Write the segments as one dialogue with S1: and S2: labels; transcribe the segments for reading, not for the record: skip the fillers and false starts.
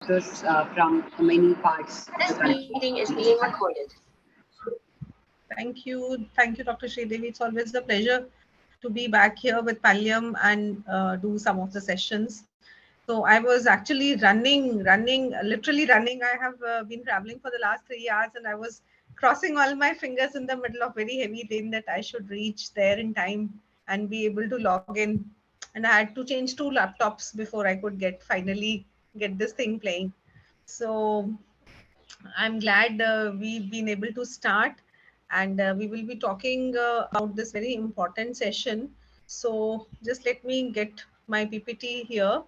S1: doctors from many parts of the
S2: This
S1: country.
S2: meeting is being recorded.
S3: Thank you, Dr. Sridevi. It's always a pleasure to be back here with Palyam and do some of the sessions. So I was actually literally running. I have been traveling for the last 3 hours, and I was crossing all my fingers in the middle of very heavy rain that I should reach there in time and be able to log in. And I had to change 2 laptops before I could finally get this thing playing. So I'm glad we've been able to start, and we will be talking about this very important session. So just let me get my PPT here.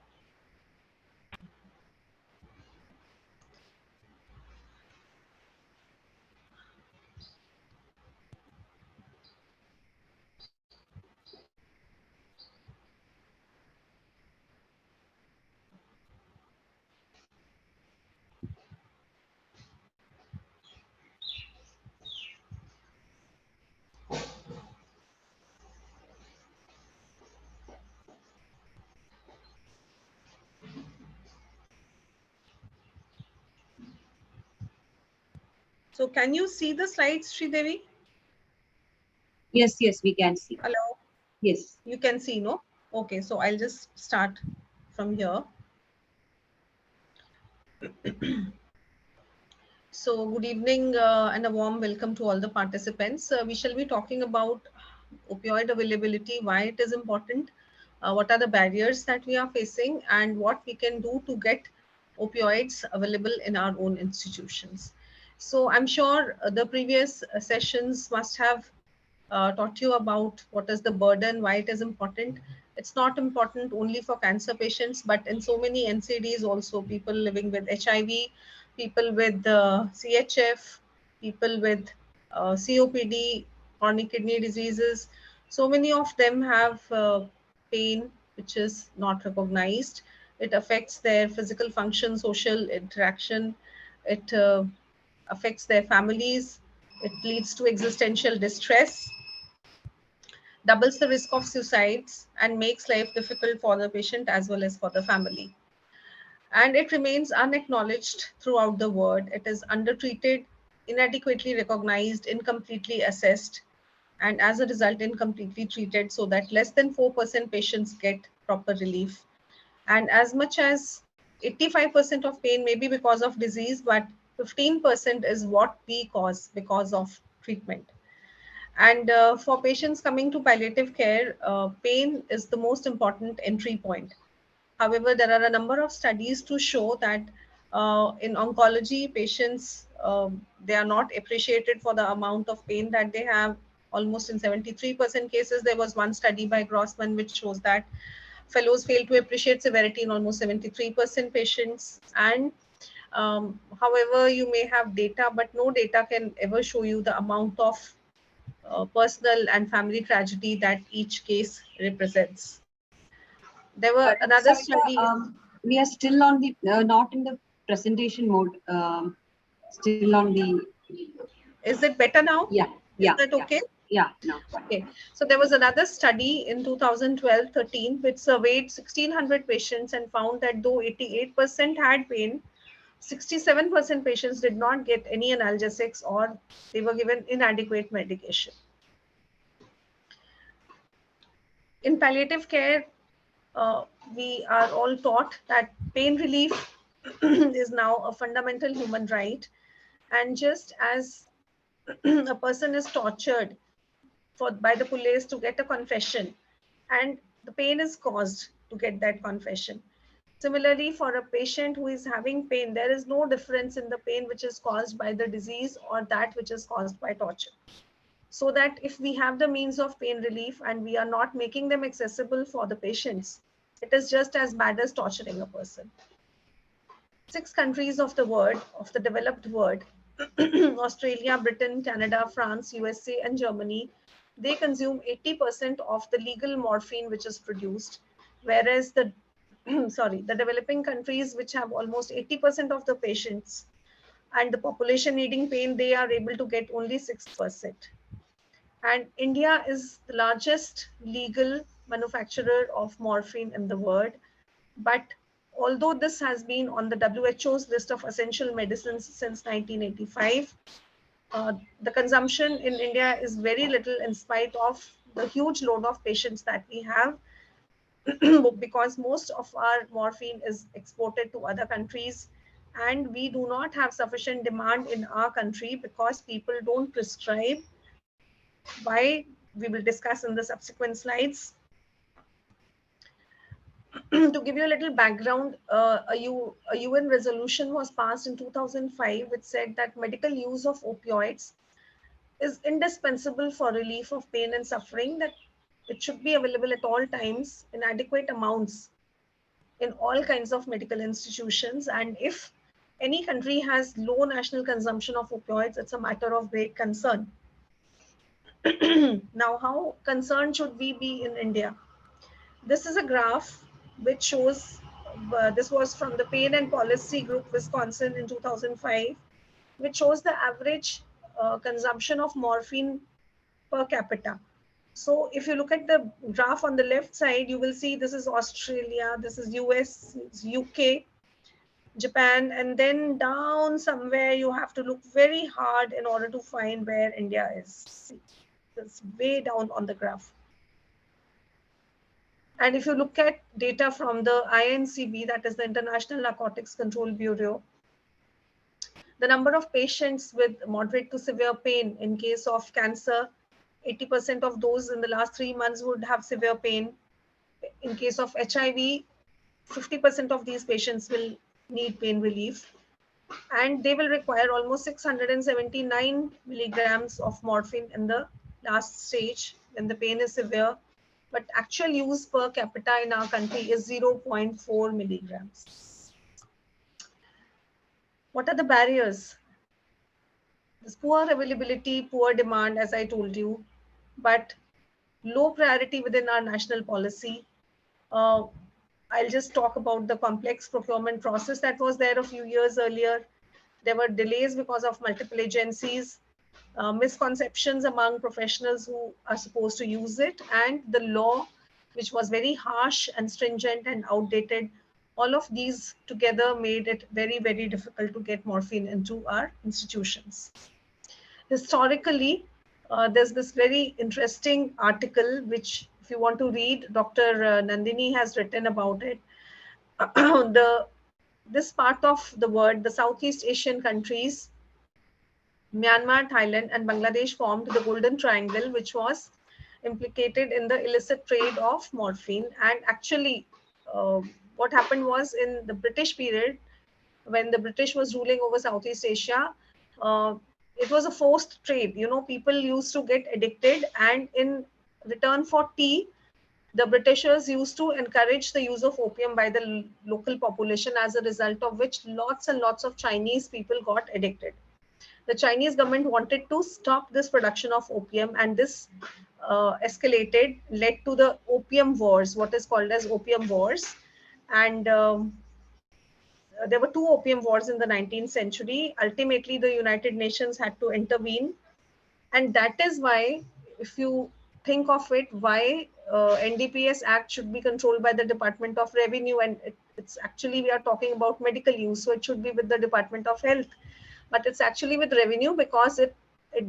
S3: So can you see the slides, Sridevi?
S1: Yes, we can see.
S3: Hello?
S1: Yes.
S3: You can see, no? Okay, so I'll just start from here. So good evening and a warm welcome to all the participants. We shall be talking about opioid availability, why it is important, what are the barriers that we are facing, and what we can do to get opioids available in our own institutions. So I'm sure the previous sessions must have taught you about what is the burden, why it is important. It's not important only for cancer patients, but in so many NCDs also, people living with HIV, people with CHF, people with COPD, chronic kidney diseases. So many of them have pain which is not recognized. It affects their physical function, social interaction. It affects their families. It leads to existential distress, doubles the risk of suicides, and makes life difficult for the patient as well as for the family. And it remains unacknowledged throughout the world. It is undertreated, inadequately recognized, incompletely assessed, and as a result, incompletely treated, so that less than 4% patients get proper relief. And as much as 85% of pain may be because of disease, but 15% is what we cause because of treatment. And for patients coming to palliative care, pain is the most important entry point. However, there are a number of studies to show that in oncology, patients, they are not appreciated for the amount of pain that they have. Almost in 73% cases, there was one study by Grossman which shows that fellows fail to appreciate severity in almost 73% patients. And however, you may have data, but no data can ever show you the amount of personal and family tragedy that each case represents. There were another
S1: Savita,
S3: study.
S1: we are still on the not in the presentation mode. Still on the.
S3: Is it better now?
S1: Yeah.
S3: Is that okay?
S1: Yeah. No.
S3: Okay. So there was another study in 2012-13 which surveyed 1,600 patients and found that though 88% had pain, 67% patients did not get any analgesics or they were given inadequate medication. In palliative care, we are all taught that pain relief is now a fundamental human right. And just as a person is tortured by the police to get a confession, and the pain is caused to get that confession. Similarly, for a patient who is having pain, there is no difference in the pain which is caused by the disease or that which is caused by torture. So that if we have the means of pain relief and we are not making them accessible for the patients, it is just as bad as torturing a person. 6 countries of the world, of the developed world, Australia, Britain, Canada, France, USA, and Germany, they consume 80% of the legal morphine which is produced, whereas the the developing countries which have almost 80% of the patients and the population needing pain, they are able to get only 6%. And India is the largest legal manufacturer of morphine in the world, but although this has been on the WHO's list of essential medicines since 1985, the consumption in India is very little in spite of the huge load of patients that we have, because most of our morphine is exported to other countries, and we do not have sufficient demand in our country because people don't prescribe. Why, we will discuss in the subsequent slides. To give you a little background, a UN resolution was passed in 2005 which said that medical use of opioids is indispensable for relief of pain and suffering, that it should be available at all times in adequate amounts in all kinds of medical institutions. And if any country has low national consumption of opioids, it's a matter of great concern. Now, how concerned should we be in India? This is a graph which shows, this was from the Pain and Policy Group Wisconsin in 2005, which shows the average consumption of morphine per capita. So if you look at the graph on the left side, you will see this is Australia, this is US, UK, Japan, and then down somewhere you have to look very hard in order to find where India is. See, it's way down on the graph. And if you look at data from the INCB, that is the International Narcotics Control Bureau, the number of patients with moderate to severe pain in case of cancer, 80% of those in the last 3 months would have severe pain. In case of HIV, 50% of these patients will need pain relief, and they will require almost 679 milligrams of morphine in the last stage when the pain is severe. But actual use per capita in our country is 0.4 milligrams. What are the barriers? This poor availability, poor demand, as I told you, but low priority within our national policy. I'll just talk about the complex procurement process that was there a few years earlier. There were delays because of multiple agencies, misconceptions among professionals who are supposed to use it, and the law, which was very harsh and stringent and outdated. All of these together made it very, very difficult to get morphine into our institutions. Historically, there's this very interesting article, which if you want to read, Dr. Nandini has written about it. This part of the world, the Southeast Asian countries, Myanmar, Thailand, and Bangladesh formed the Golden Triangle, which was implicated in the illicit trade of morphine. And actually, uh, what happened was, in the British period, when the British was ruling over Southeast Asia, uh, it was a forced trade. You know, people used to get addicted, and in return for tea, the Britishers used to encourage the use of opium by the local population, as a result of which lots and lots of Chinese people got addicted. The Chinese government wanted to stop this production of opium, and this escalated, led to the opium wars, what is called as opium wars. And there were two opium wars in the 19th century. Ultimately, the United Nations had to intervene. And that is why, if you think of it, why NDPS Act should be controlled by the Department of Revenue. And it's actually, we are talking about medical use, so it should be with the Department of Health. But it's actually with revenue, because it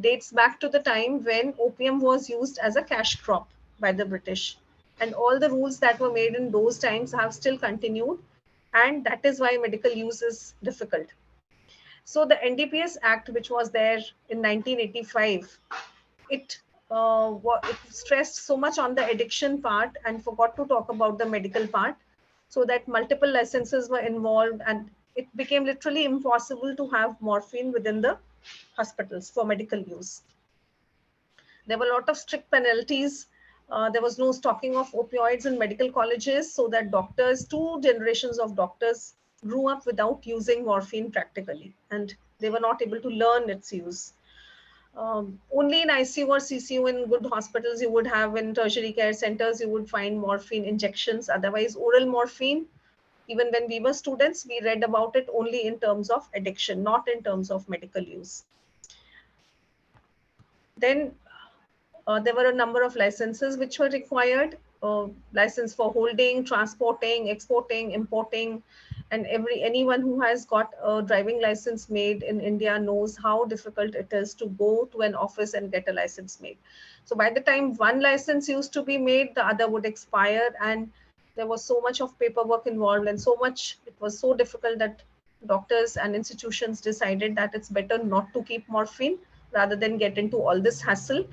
S3: dates back to the time when opium was used as a cash crop by the British. And all the rules that were made in those times have still continued. And that is why medical use is difficult. So the NDPS Act, which was there in 1985, it it stressed so much on the addiction part and forgot to talk about the medical part, so that multiple licenses were involved, and it became literally impossible to have morphine within the hospitals for medical use. There were a lot of strict penalties. There was no stocking of opioids in medical colleges, so that doctors, two generations of doctors, grew up without using morphine practically, and they were not able to learn its use. Only in ICU or CCU in good hospitals you would have, in tertiary care centers, you would find morphine injections. Otherwise, oral morphine, even when we were students, we read about it only in terms of addiction, not in terms of medical use. Then there were a number of licenses which were required. license for holding, transporting, exporting, importing, and anyone who has got a driving license made in India knows how difficult it is to go to an office and get a license made. So by the time one license used to be made, the other would expire, and there was so much of paperwork involved, and so much, it was so difficult that doctors and institutions decided that it's better not to keep morphine rather than get into all this hassle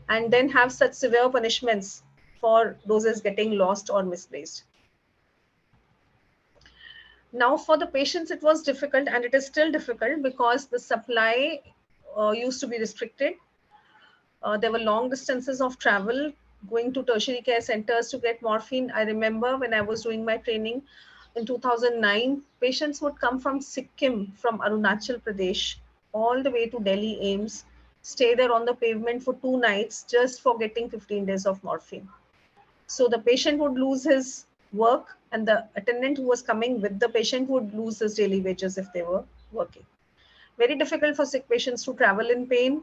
S3: and then have such severe punishments for doses getting lost or misplaced. Now, for the patients, it was difficult, and it is still difficult because the supply used to be restricted. There were long distances of travel going to tertiary care centers to get morphine. I remember when I was doing my training in 2009, patients would come from Sikkim, from Arunachal Pradesh, all the way to Delhi AIMS, stay there on the pavement for 2 nights just for getting 15 days of morphine. So the patient would lose his work, and the attendant who was coming with the patient would lose his daily wages if they were working. Very difficult for sick patients to travel in pain.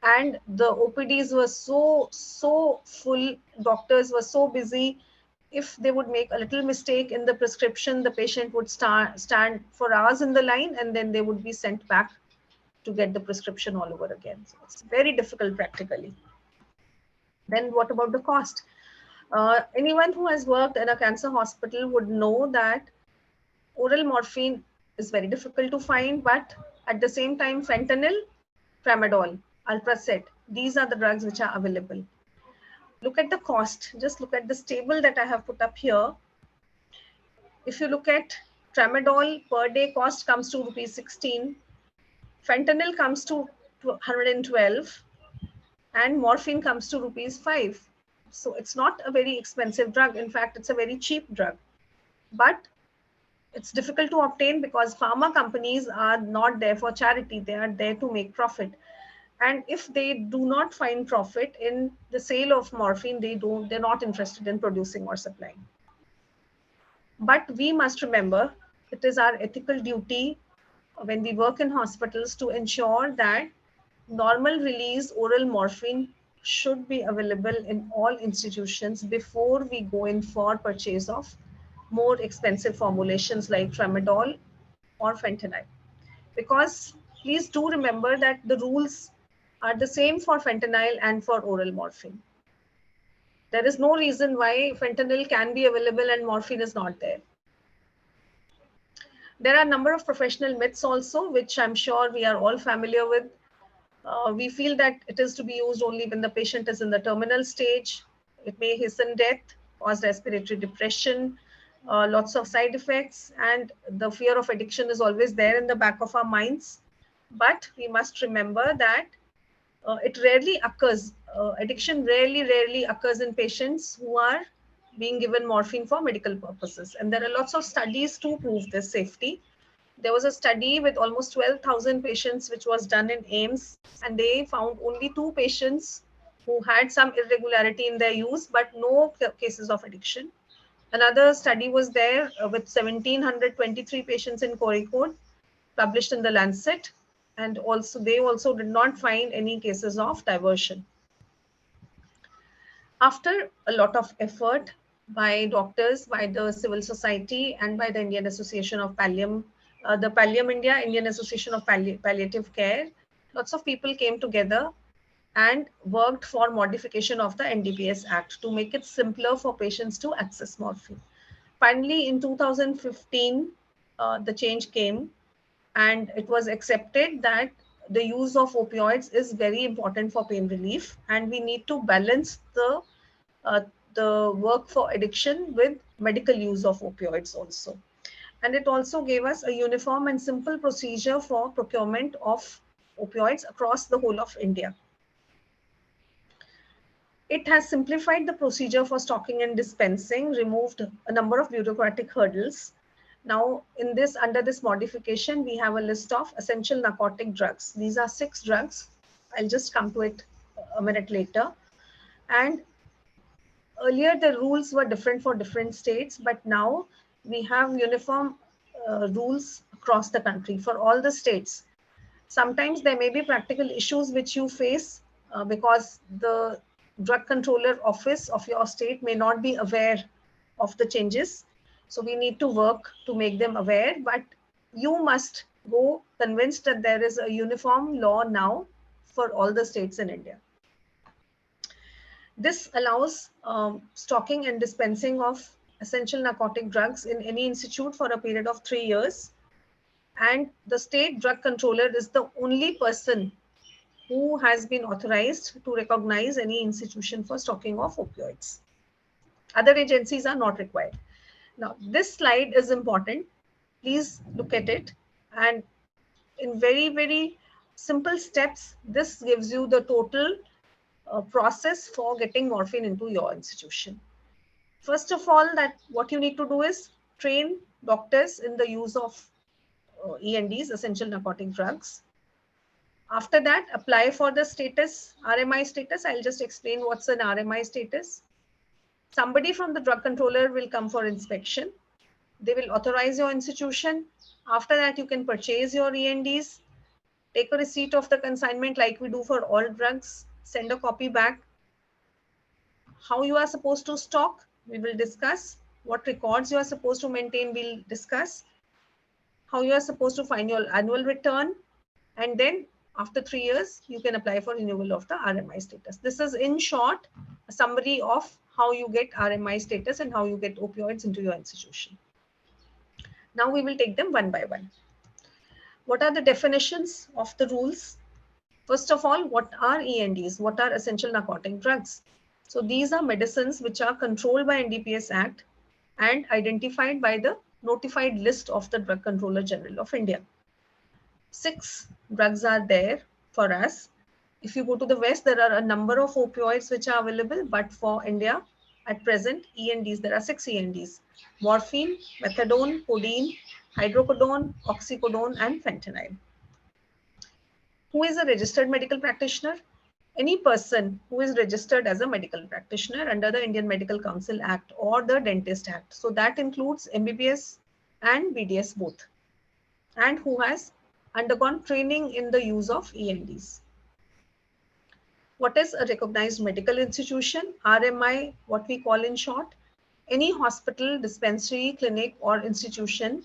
S3: And the OPDs were so full, doctors were so busy. If they would make a little mistake in the prescription, the patient would stand for hours in the line, and then they would be sent back to get the prescription all over again. So it's very difficult practically. Then what about the cost? Anyone who has worked in a cancer hospital would know that oral morphine is very difficult to find, but at the same time, fentanyl, tramadol, Alpracet, these are the drugs which are available. Look at the cost. Just look at this table that I have put up here. If you look at tramadol, per day cost comes to rupees 16. Fentanyl comes to 112, and morphine comes to rupees 5. So it's not a very expensive drug. In fact, it's a very cheap drug. But it's difficult to obtain because pharma companies are not there for charity. They are there to make profit. And if they do not find profit in the sale of morphine, they're not interested in producing or supplying. But we must remember, it is our ethical duty when we work in hospitals to ensure that normal release oral morphine should be available in all institutions before we go in for purchase of more expensive formulations like tramadol or fentanyl. Because please do remember that the rules are the same for fentanyl and for oral morphine. There is no reason why fentanyl can be available and morphine is not there. There are a number of professional myths also, which I'm sure we are all familiar with. We feel that it is to be used only when the patient is in the terminal stage. It may hasten death, cause respiratory depression, lots of side effects, and the fear of addiction is always there in the back of our minds. But we must remember that it rarely occurs. Addiction rarely occurs in patients who are being given morphine for medical purposes. And there are lots of studies to prove this safety. There was a study with almost 12,000 patients, which was done in AIMS, and they found only 2 patients who had some irregularity in their use, but no cases of addiction. Another study was there with 1,723 patients in Kozhikode, published in the Lancet, and also they also did not find any cases of diversion. After a lot of effort by doctors, by the civil society, and by the Indian Association of Pallium, the Pallium India, Indian Association of Palliative Care, lots of people came together and worked for modification of the NDPS Act to make it simpler for patients to access morphine. Finally, in 2015, the change came, and it was accepted that the use of opioids is very important for pain relief, and we need to balance uh, the work for addiction with medical use of opioids also. And it also gave us a uniform and simple procedure for procurement of opioids across the whole of India. It has simplified the procedure for stocking and dispensing, removed a number of bureaucratic hurdles. Now, under this modification, we have a list of essential narcotic drugs. These are 6 drugs. I'll just come to it a minute later. And earlier, the rules were different for different states, but now we have uniform rules across the country for all the states. Sometimes there may be practical issues which you face because the drug controller office of your state may not be aware of the changes. So we need to work to make them aware, but you must go convinced that there is a uniform law now for all the states in India. This allows stocking and dispensing of essential narcotic drugs in any institute for a period of 3 years. And the state drug controller is the only person who has been authorized to recognize any institution for stocking of opioids. Other agencies are not required. Now, this slide is important. Please look at it. And in very, very simple steps, this gives you the total process for getting morphine into your institution. First of all, that what you need to do is train doctors in the use of ENDs, essential narcotic drugs. After that, apply for the status, RMI status. I'll just explain what's an RMI status. Somebody from the drug controller will come for inspection. They will authorize your institution. After that, you can purchase your ENDs, take a receipt of the consignment like we do for all drugs, send a copy back. How you are supposed to stock, we will discuss. What records you are supposed to maintain, we'll discuss. How you are supposed to find your annual return. And then after 3 years, you can apply for renewal of the RMI status. This is in short, a summary of how you get RMI status and how you get opioids into your institution. Now we will take them one by one. What are the definitions of the rules? First of all, what are ENDs? What are essential narcotic drugs? So these are medicines which are controlled by NDPS Act and identified by the notified list of the Drug Controller General of India. 6 drugs are there for us. If you go to the West, there are a number of opioids which are available, but for India at present, ENDs, there are 6 ENDs: morphine, methadone, codeine, hydrocodone, oxycodone, and fentanyl. Who is a registered medical practitioner? Any person who is registered as a medical practitioner under the Indian Medical Council Act or the Dentist Act. So that includes MBBS and BDS both, and who has undergone training in the use of ENDs. What is a recognized medical institution? RMI, what we call in short, any hospital, dispensary, clinic, or institution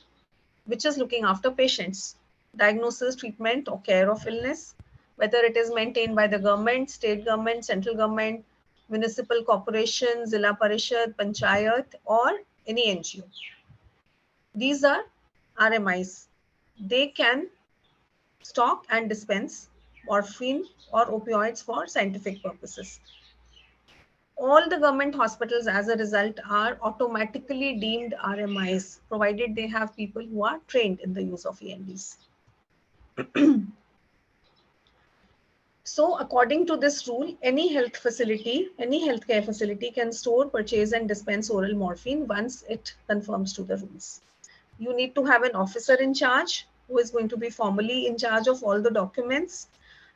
S3: which is looking after patients, diagnosis, treatment, or care of illness, whether it is maintained by the government, state government, central government, municipal corporation, Zilla Parishad, Panchayat, or any NGO. These are RMIs. They can stock and dispense morphine or opioids for scientific purposes. All the government hospitals as a result are automatically deemed RMIs, provided they have people who are trained in the use of ENDs. So according to this rule, any health facility, any healthcare facility can store, purchase and dispense oral morphine once it conforms to the rules. You need to have an officer in charge who is going to be formally in charge of all the documents.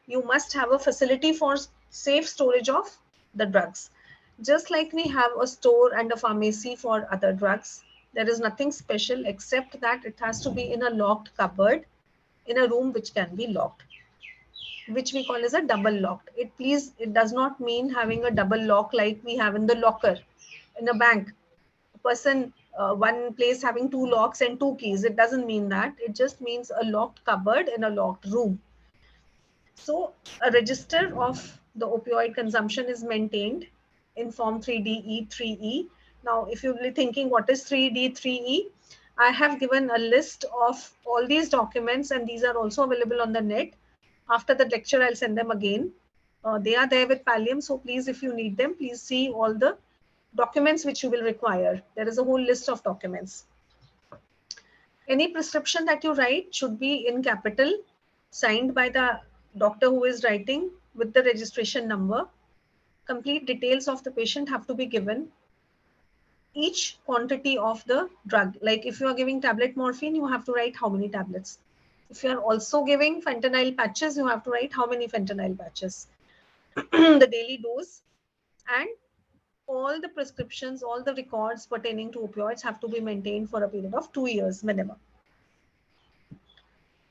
S3: You must have a facility for safe storage of the drugs. Just like we have a store and a pharmacy for other drugs, there is nothing special except that it has to be in a locked cupboard in a room which can be locked, which we call as a double locked. It does not mean having a double lock like we have in the locker in a bank. A person, one place having 2 locks and 2 keys. It doesn't mean that. It just means a locked cupboard in a locked room. So a register of the opioid consumption is maintained in form 3DE, 3E. Now, if you'll be thinking what is 3D, 3E, I have given a list of all these documents and these are also available on the net. After the lecture, I'll send them again. They are there with Pallium. So please, if you need them, please see all the documents which you will require. There is a whole list of documents. Any prescription that you write should be in capital, signed by the doctor who is writing with the registration number. Complete details of the patient have to be given. Each quantity of the drug, like if you are giving tablet morphine, you have to write how many tablets. If you are also giving fentanyl patches, you have to write how many fentanyl patches. The daily dose, and all the prescriptions, all the records pertaining to opioids have to be maintained for a period of 2 years minimum.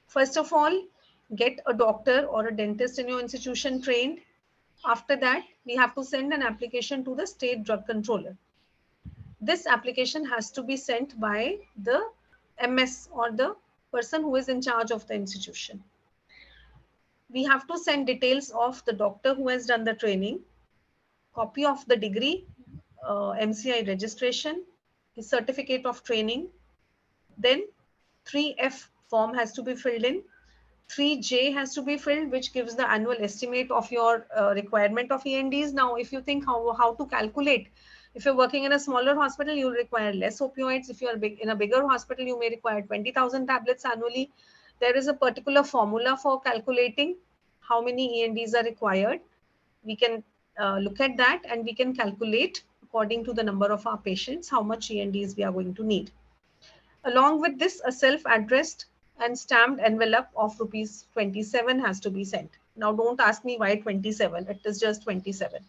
S3: First of all, get a doctor or a dentist in your institution trained. After that, we have to send an application to the state drug controller. This application has to be sent by the MS or the person who is in charge of the institution. We have to send details of the doctor who has done the training, copy of the degree, MCI registration, his certificate of training. Then 3F form has to be filled in. 3J has to be filled, which gives the annual estimate of your requirement of ENDs. Now, if you think how to calculate, if you're working in a smaller hospital, you require less opioids. If you're in a bigger hospital, you may require 20,000 tablets annually. There is a particular formula for calculating how many ENDs are required. We can look at that and we can calculate according to the number of our patients, how much ENDs we are going to need. Along with this, a self-addressed and stamped envelope of rupees 27 has to be sent. Now, don't ask me why 27. It is just 27.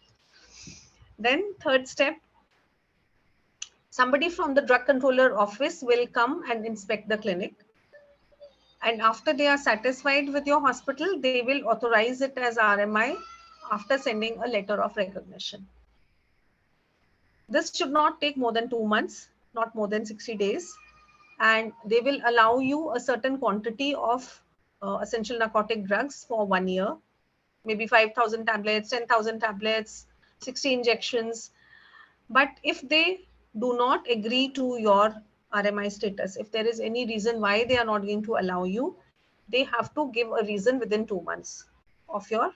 S3: Then third step, somebody from the drug controller office will come and inspect the clinic. And after they are satisfied with your hospital, they will authorize it as RMI after sending a letter of recognition. This should not take more than 2 months, not more than 60 days. And they will allow you a certain quantity of essential narcotic drugs for 1 year, maybe 5,000 tablets, 10,000 tablets, 60 injections. But if they do not agree to your RMI status, if there is any reason why they are not going to allow you, they have to give a reason within 2 months of your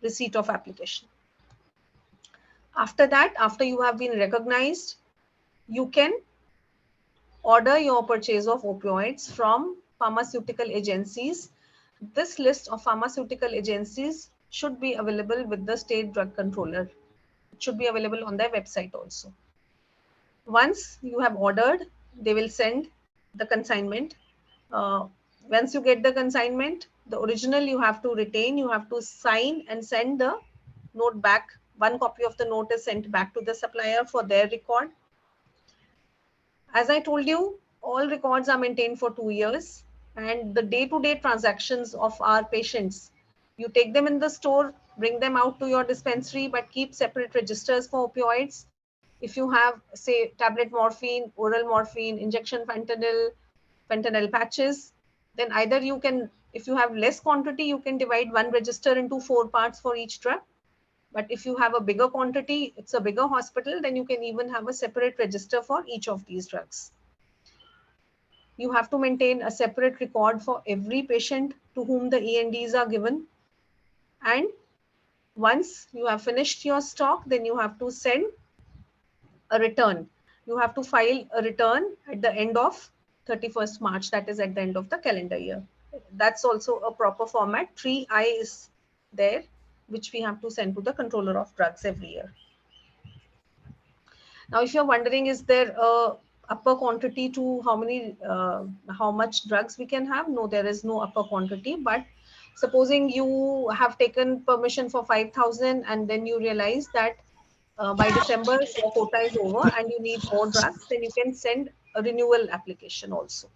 S3: receipt of application. After that, after you have been recognized, you can order your purchase of opioids from pharmaceutical agencies. This list of pharmaceutical agencies should be available with the state drug controller. It should be available on their website also. Once you have ordered, they will send the consignment. Once you get the consignment, the original you have to retain, you have to sign and send the note back. One copy of the note is sent back to the supplier for their record. As I told you, all records are maintained for 2 years, and the day-to-day transactions of our patients, you take them in the store, bring them out to your dispensary, but keep separate registers for opioids. If you have, say, tablet morphine, oral morphine, injection fentanyl, fentanyl patches, then either you can, if you have less quantity, you can divide one register into 4 parts for each drug. But if you have a bigger quantity, it's a bigger hospital, then you can even have a separate register for each of these drugs. You have to maintain a separate record for every patient to whom the ENDs are given. And once you have finished your stock, then you have to send a return. You have to file a return at the end of 31st March, that is at the end of the calendar year. That's also a proper format. 3I is there, which we have to send to the controller of drugs every year. Now, if you're wondering, is there a upper quantity to how much drugs we can have? No, there is no upper quantity. But supposing you have taken permission for 5,000 and then you realize that by December your quota is over and you need more drugs, then you can send a renewal application also.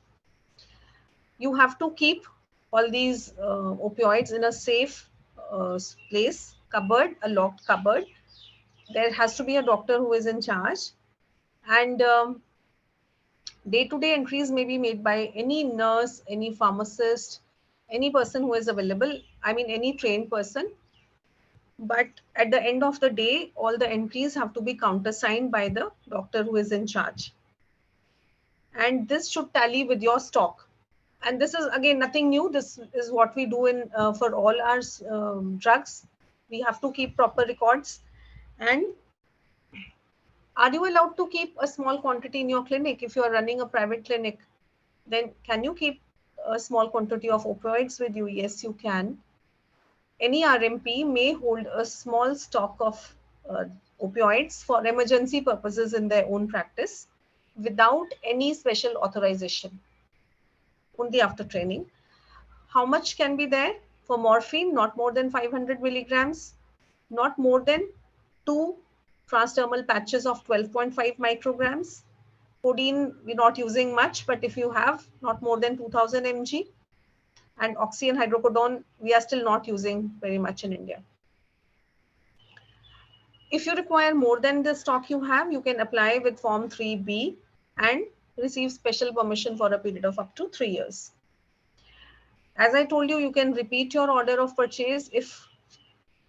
S3: You have to keep all these opioids in a safe place, cupboard, a locked cupboard. There has to be a doctor who is in charge, and day-to-day entries may be made by any nurse, any pharmacist, any person who is available, I mean any trained person. But at the end of the day, all the entries have to be countersigned by the doctor who is in charge. And this should tally with your stock. And this is again nothing new. This is what we do in for all our drugs. We have to keep proper records. And are you allowed to keep a small quantity in your clinic? If you are running a private clinic, then can you keep a small quantity of opioids with you? Yes, you can. Any RMP may hold a small stock of opioids for emergency purposes in their own practice without any special authorization, only after training. How much can be there? For morphine, not more than 500 milligrams, not more than 2 transdermal patches of 12.5 micrograms. Codeine, we're not using much, but if you have, not more than 2000 mg. And oxy and hydrocodone, we are still not using very much in India. If you require more than the stock you have, you can apply with Form 3B and receive special permission for a period of up to 3 years. As I told you, you can repeat your order of purchase if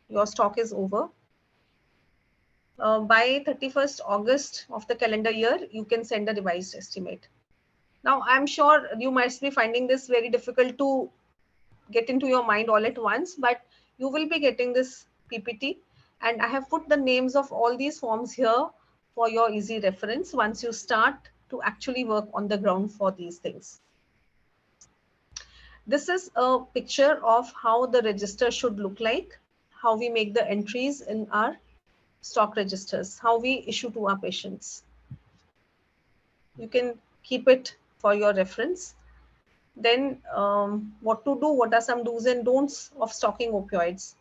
S3: your stock is over. By 31st August of the calendar year, you can send a revised estimate. Now, I'm sure you might be finding this very difficult to get into your mind all at once, but you will be getting this PPT, and I have put the names of all these forms here for your easy reference once you start to actually work on the ground for these things. This is a picture of how the register should look like, how we make the entries in our stock registers, how we issue to our patients. You can keep it for your reference. Then what to do, what are some do's and don'ts of stocking opioids?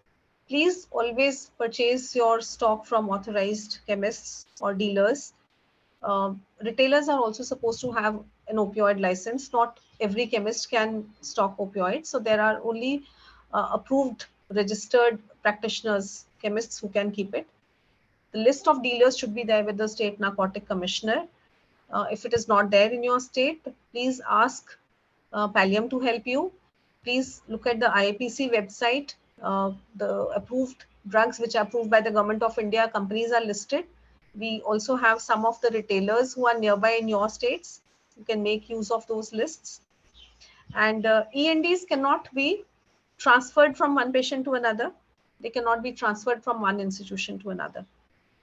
S3: Please always purchase your stock from authorized chemists or dealers. Retailers are also supposed to have an opioid license. Not every chemist can stock opioids. So there are only approved, registered practitioners, chemists who can keep it. The list of dealers should be there with the state narcotic commissioner. If it is not there in your state, please ask Pallium to help you. Please look at the IAPC website. The approved drugs which are approved by the government of India, companies are listed. We also have some of the retailers who are nearby in your states. You can make use of those lists. And ENDs cannot be transferred from one patient to another. They cannot be transferred from one institution to another.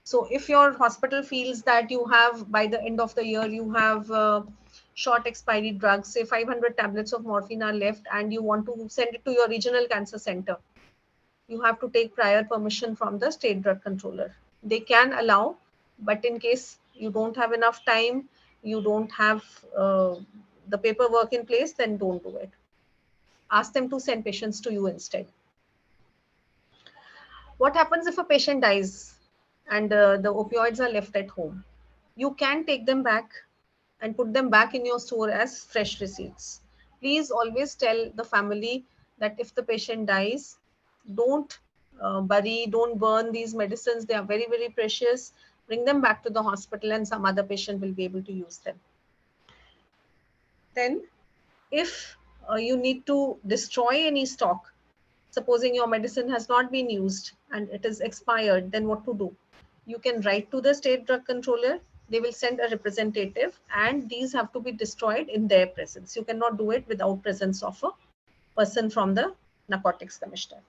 S3: So if your hospital feels that you have, by the end of the year, you have short expiry drugs, say 500 tablets of morphine are left, and you want to send it to your regional cancer center, you have to take prior permission from the state drug controller. They can allow, but in case you don't have enough time, you don't have the paperwork in place, then don't do it. Ask them to send patients to you instead. What happens if a patient dies and the opioids are left at home? You can take them back and put them back in your store as fresh receipts. Please always tell the family that if the patient dies, don't bury, don't burn these medicines. They are very, very precious. Bring them back to the hospital and some other patient will be able to use them. Then, if you need to destroy any stock, supposing your medicine has not been used and it is expired, then what to do? You can write to the state drug controller. They will send a representative, and these have to be destroyed in their presence. You cannot do it without presence of a person from the narcotics commissioner.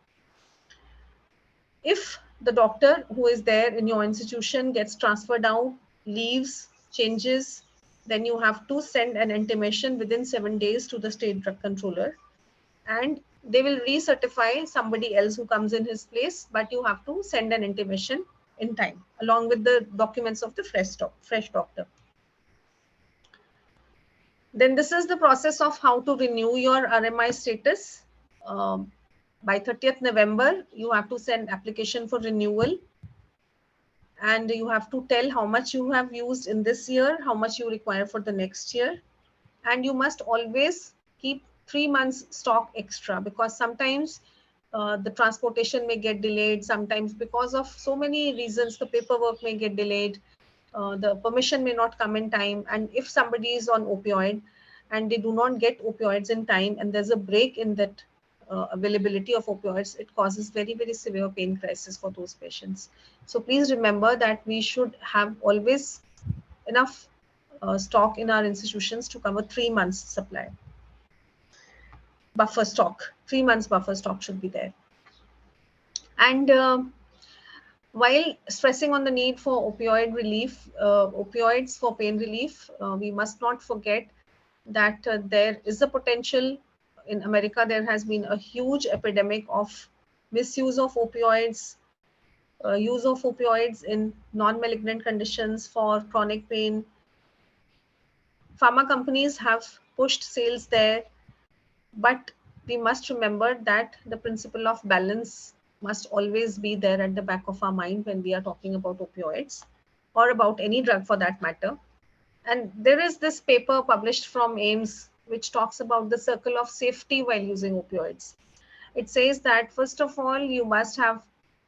S3: If the doctor who is there in your institution gets transferred out, leaves, changes, then you have to send an intimation within 7 days to the state drug controller, and they will recertify somebody else who comes in his place, but you have to send an intimation in time along with the documents of the fresh doctor. Then this is the process of how to renew your RMI status. By 30th November, you have to send application for renewal, and you have to tell how much you have used in this year, how much you require for the next year. And you must always keep 3 months stock extra, because sometimes the transportation may get delayed. Sometimes because of so many reasons, the paperwork may get delayed. The permission may not come in time. And if somebody is on opioid and they do not get opioids in time, and there's a break in that availability of opioids, it causes very, very severe pain crisis for those patients. So please remember that we should have always enough stock in our institutions to cover 3 months supply. Buffer stock, 3 months buffer stock should be there. And while stressing on the need for opioid relief, opioids for pain relief, we must not forget that there is a potential. In America, there has been a huge epidemic of misuse of opioids, use of opioids in non-malignant conditions for chronic pain. Pharma companies have pushed sales there, but we must remember that the principle of balance must always be there at the back of our mind when we are talking about opioids or about any drug for that matter. And there is this paper published from AIMS which talks about the circle of safety while using opioids. It says that first of all, you must have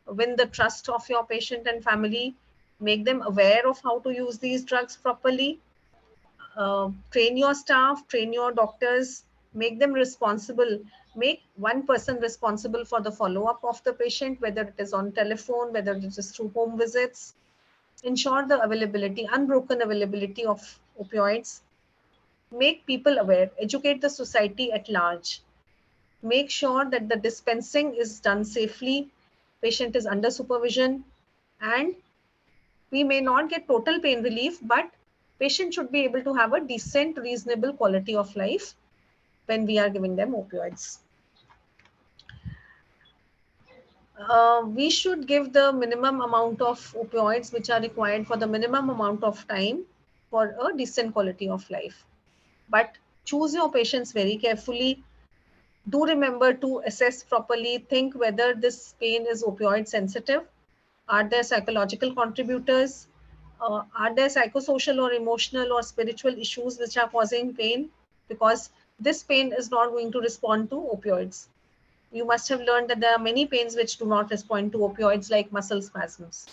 S3: win the trust of your patient and family, make them aware of how to use these drugs properly, train your staff, train your doctors, make them responsible, make one person responsible for the follow-up of the patient, whether it is on telephone, whether it is through home visits, ensure the availability, unbroken availability of opioids, make people aware, educate the society at large, make sure that the dispensing is done safely, patient is under supervision, and we may not get total pain relief, but patient should be able to have a decent, reasonable quality of life when we are giving them opioids. We should give the minimum amount of opioids which are required for the minimum amount of time for a decent quality of life. But choose your patients very carefully. Do remember to assess properly, think whether this pain is opioid sensitive. Are there psychological contributors? Are there psychosocial or emotional or spiritual issues which are causing pain? Because this pain is not going to respond to opioids. You must have learned that there are many pains which do not respond to opioids, like muscle spasms.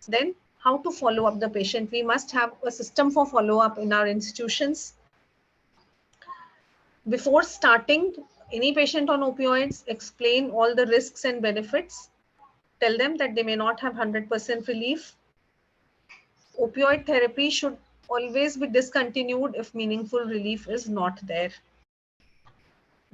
S3: Then, how to follow up the patient? We must have a system for follow up in our institutions. Before starting any patient on opioids, explain all the risks and benefits. Tell them that they may not have 100% relief. Opioid therapy should always be discontinued if meaningful relief is not there.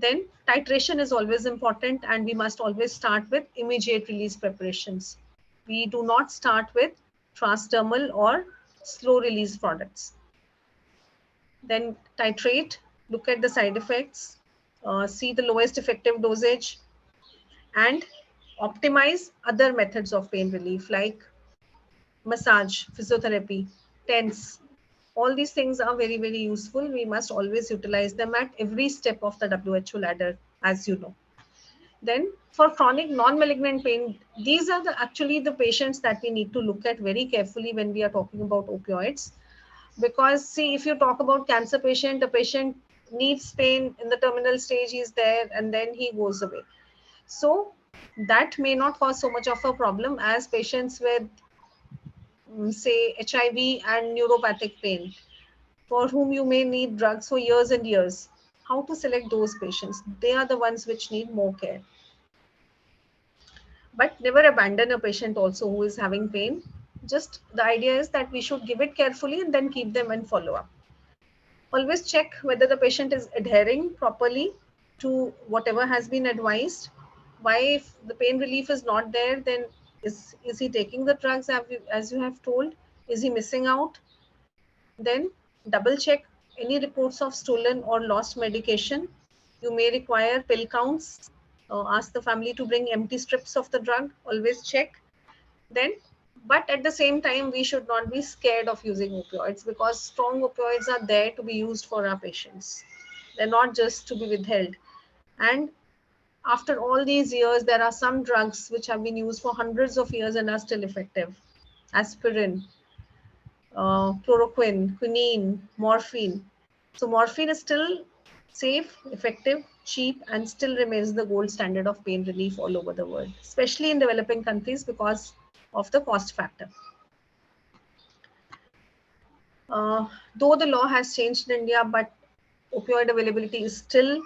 S3: Then titration is always important, and we must always start with immediate release preparations. We do not start with transdermal or slow release products. Then titrate, look at the side effects, see the lowest effective dosage, and optimize other methods of pain relief like massage, physiotherapy, TENS. All these things are very, very useful. We must always utilize them at every step of the WHO ladder, as you know. Then for chronic non-malignant pain, these are actually the patients that we need to look at very carefully when we are talking about opioids. Because see, if you talk about cancer patient, the patient needs pain in the terminal stage, he's there and then he goes away. So that may not cause so much of a problem as patients with say HIV and neuropathic pain, for whom you may need drugs for years and years. How to select those patients? They are the ones which need more care. But never abandon a patient also who is having pain. Just the idea is that we should give it carefully and then keep them in follow up. Always check whether the patient is adhering properly to whatever has been advised. Why, if the pain relief is not there, then is he taking the drugs as you have told? Is he missing out? Then double check any reports of stolen or lost medication. You may require pill counts. Ask the family to bring empty strips of the drug. Always check. Then, but at the same time, we should not be scared of using opioids, because strong opioids are there to be used for our patients. They're not just to be withheld. And after all these years, there are some drugs which have been used for hundreds of years and are still effective. Aspirin, chloroquine, quinine, morphine. So morphine is still safe, effective, cheap, and still remains the gold standard of pain relief all over the world, especially in developing countries because of the cost factor. Though the law has changed in India, but opioid availability is still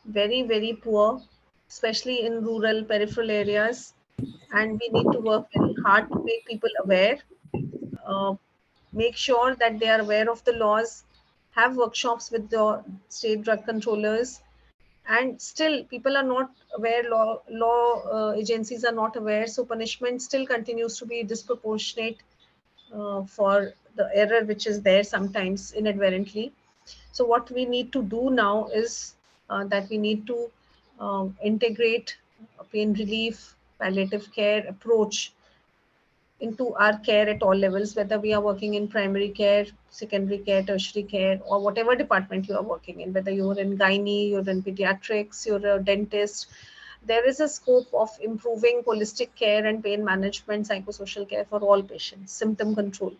S3: very, very poor, especially in rural peripheral areas. And we need to work very hard to make people aware. Uh, Make sure that they are aware of the laws, have workshops with the state drug controllers, and still people are not aware, law agencies are not aware, so punishment still continues to be disproportionate for the error which is there sometimes inadvertently. So what we need to do now is that we need to integrate a pain relief, palliative care approach into our care at all levels, whether we are working in primary care, secondary care, tertiary care, or whatever department you are working in, whether you're in gynae, you're in pediatrics, you're a dentist. There is a scope of improving holistic care and pain management, psychosocial care for all patients, symptom control.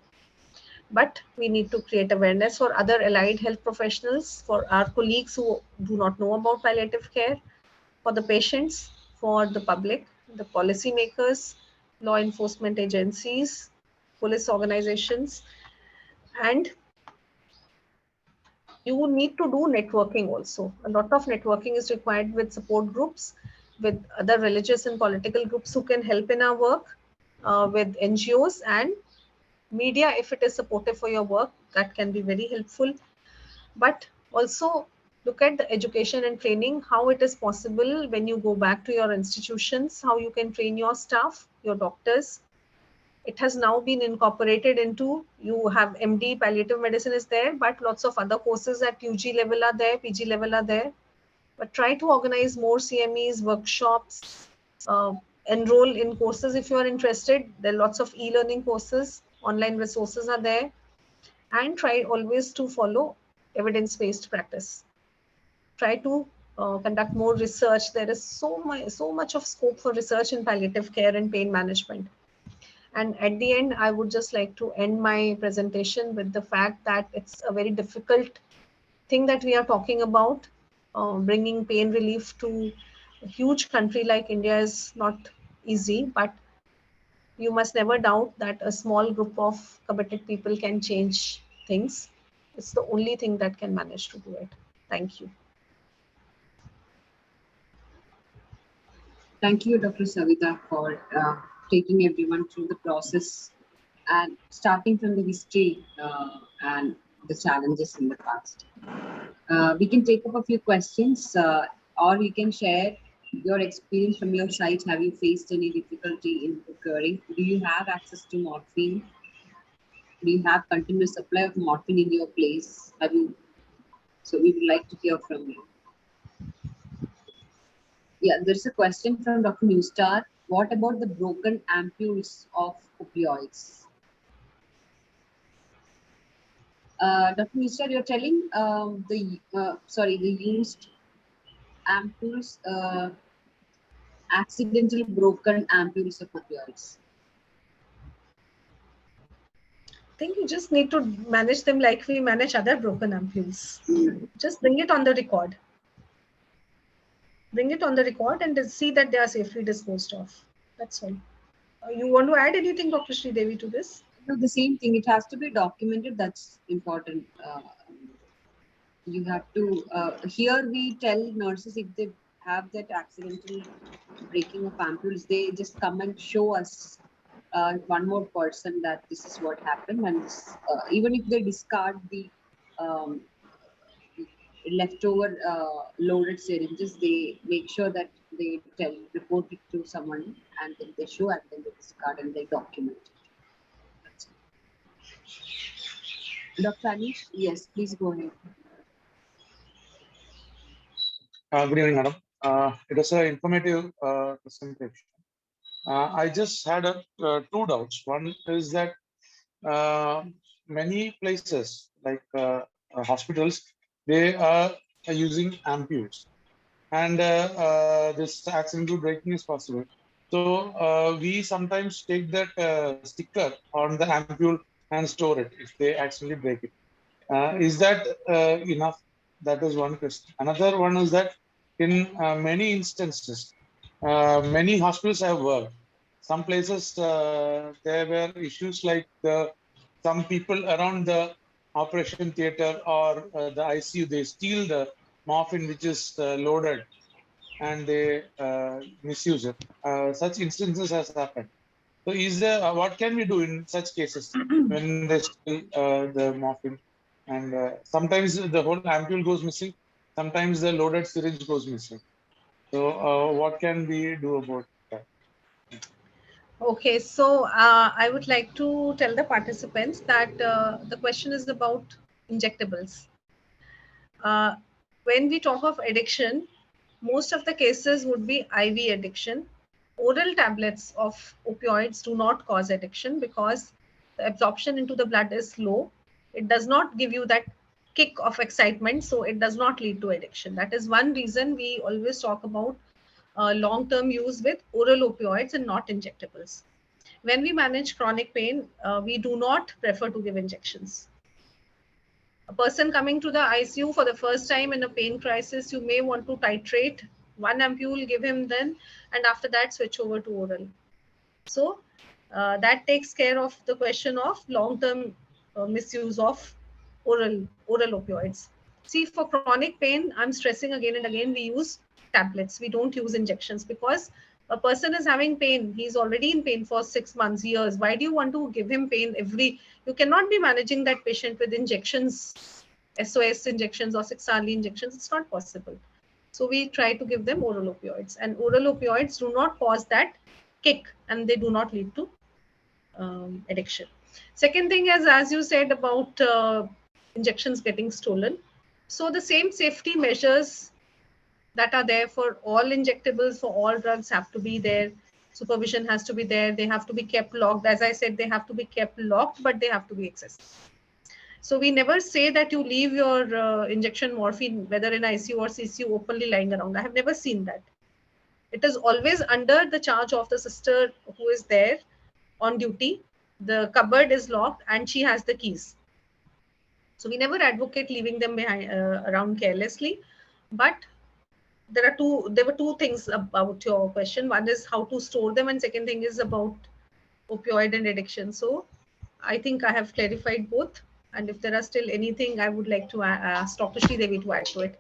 S3: But we need to create awareness for other allied health professionals, for our colleagues who do not know about palliative care, for the patients, for the public, the policymakers, law enforcement agencies, police organizations, and you need to do networking also. A lot of networking is required with support groups, with other religious and political groups who can help in our work, with NGOs and media. If it is supportive for your work, that can be very helpful. But also look at the education and training, how it is possible when you go back to your institutions, how you can train your staff, your doctors. It has now been incorporated into, you have MD palliative medicine is there, but lots of other courses at UG level are there, PG level are there. But try to organize more CMEs, workshops, enroll in courses if you are interested. There are lots of e-learning courses, online resources are there, and try always to follow evidence-based practice. Try to conduct more research. There is so much of scope for research in palliative care and pain management. And at the end, I would just like to end my presentation with the fact that it's a very difficult thing that we are talking about. Bringing pain relief to a huge country like India is not easy, but you must never doubt that a small group of committed people can change things. It's the only thing that can manage to do it. Thank you.
S1: Thank you, Dr. Savita, for taking everyone through the process and starting from the history and the challenges in the past. We can take up a few questions, or you can share your experience from your side. Have you faced any difficulty in procuring? Do you have access to morphine? Do you have continuous supply of morphine in your place? Have you? So we would like to hear from you. Yeah, there's a question from Dr. Newstar. What about the broken ampules of opioids? Dr. Newstar, you're telling the used ampules, accidental broken ampules of opioids.
S3: I think you just need to manage them like we manage other broken ampules. Just bring it on the record. Bring it on the record and see that they are safely disposed of. That's all. You want to add anything, Dr. Sri Devi, to this?
S1: No, the same thing. It has to be documented. That's important. You have to. Here we tell nurses if they have that accidental breaking of ampules, they just come and show us one more person that this is what happened, and even if they discard the um, leftover loaded syringes, they make sure that they report it to someone, and then they show, and then they discard and they document it. That's it. Dr. Anish, yes, please go ahead.
S2: Good evening, madam. It was an informative presentation. I just had two doubts. One is that many places, like hospitals, they are using ampules, and this accidental breaking is possible. So we sometimes take that sticker on the ampule and store it if they accidentally break it. Is that enough? That is one question. Another one is that in many instances, many hospitals have worked. Some places there were issues like some people around the operation theater or the ICU, they steal the morphine which is loaded and they misuse it. Such instances has happened. So is there, what can we do in such cases when they steal the morphine? And sometimes the whole ampule goes missing. Sometimes the loaded syringe goes missing. So what can we do about that?
S3: Okay, so I would like to tell the participants that the question is about injectables. When we talk of addiction, most of the cases would be IV addiction. Oral tablets of opioids do not cause addiction because the absorption into the blood is low. It does not give you that kick of excitement, so it does not lead to addiction. That is one reason we always talk about long-term use with oral opioids and not injectables. When we manage chronic pain, we do not prefer to give injections. A person coming to the ICU for the first time in a pain crisis, you may want to titrate one ampule, give him then, and after that switch over to oral. So that takes care of the question of long-term misuse of oral opioids. See, for chronic pain, I'm stressing again and again, we use tablets. We don't use injections, because a person is having pain. He's already in pain for 6 months, years. Why do you want to give him pain every? You cannot be managing that patient with injections, SOS injections or 6-hourly injections. It's not possible. So we try to give them oral opioids, and oral opioids do not cause that kick, and they do not lead to addiction. Second thing is, as you said about injections getting stolen. So the same safety measures that are there for all injectables, for all drugs, have to be there. Supervision has to be there. They have to be kept locked. As I said, they have to be kept locked, but they have to be accessible. So we never say that you leave your injection morphine, whether in ICU or CCU, openly lying around. I have never seen that. It is always under the charge of the sister who is there on duty. The cupboard is locked and she has the keys. So we never advocate leaving them behind around carelessly. But there were two things about your question. One is how to store them, and second thing is about opioid and addiction. So I think I have clarified both. And if there are still anything, I would like to ask Dr. Sridevi to add to it.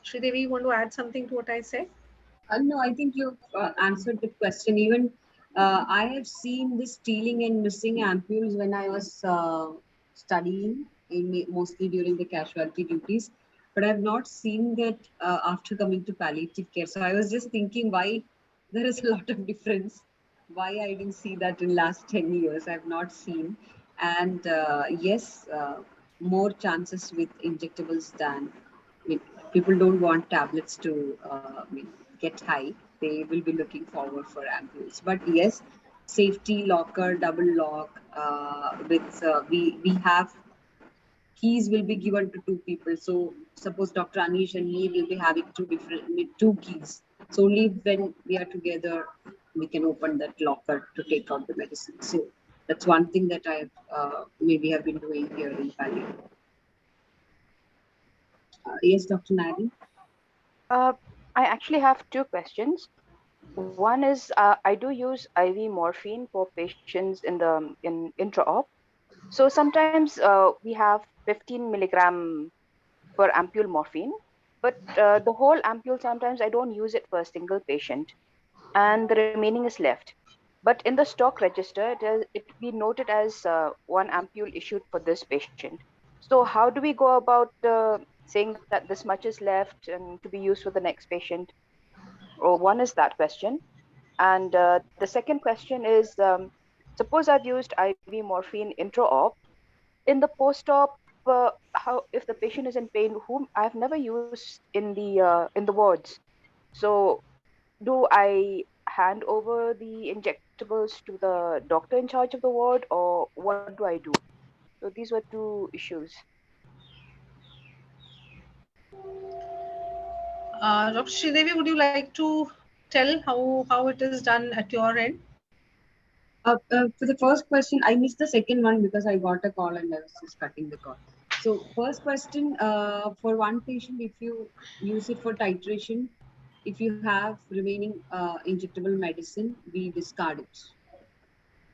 S3: Sridevi, you want to add something to what I said?
S1: No, I think you've answered the question. Even I have seen this stealing and missing ampules when I was studying, mostly during the casualty duties. But I've not seen that after coming to palliative care. So I was just thinking why there is a lot of difference. Why I didn't see that in last 10 years. I've not seen. And yes, more chances with injectables than people don't want tablets to get high. They will be looking forward for ampules. But yes, safety locker, double lock. With we have keys will be given to two people. So suppose Dr. Anish and me will be having two keys. So only when we are together we can open that locker to take out the medicine. So that's one thing that I maybe have been doing here in Pali. Yes, Dr. Nadi.
S4: Uh, I actually have two questions. One is I do use IV morphine for patients in intra-op. So sometimes we have 15 milligram per ampule morphine, but the whole ampule sometimes I don't use it for a single patient, and the remaining is left. But in the stock register, it be noted as one ampule issued for this patient. So how do we go about saying that this much is left and to be used for the next patient? Or one is that question. And the second question is, suppose I've used IV morphine intra-op. In the post-op, how if the patient is in pain, whom I've never used in the wards. So do I hand over the injectables to the doctor in charge of the ward, or what do I do? So these were two issues.
S3: Dr. Sridevi, would you like to tell how it is done at your end?
S1: For the first question, I missed the second one because I got a call and I was just cutting the call. So first question, for one patient, if you use it for titration, if you have remaining injectable medicine, we discard it.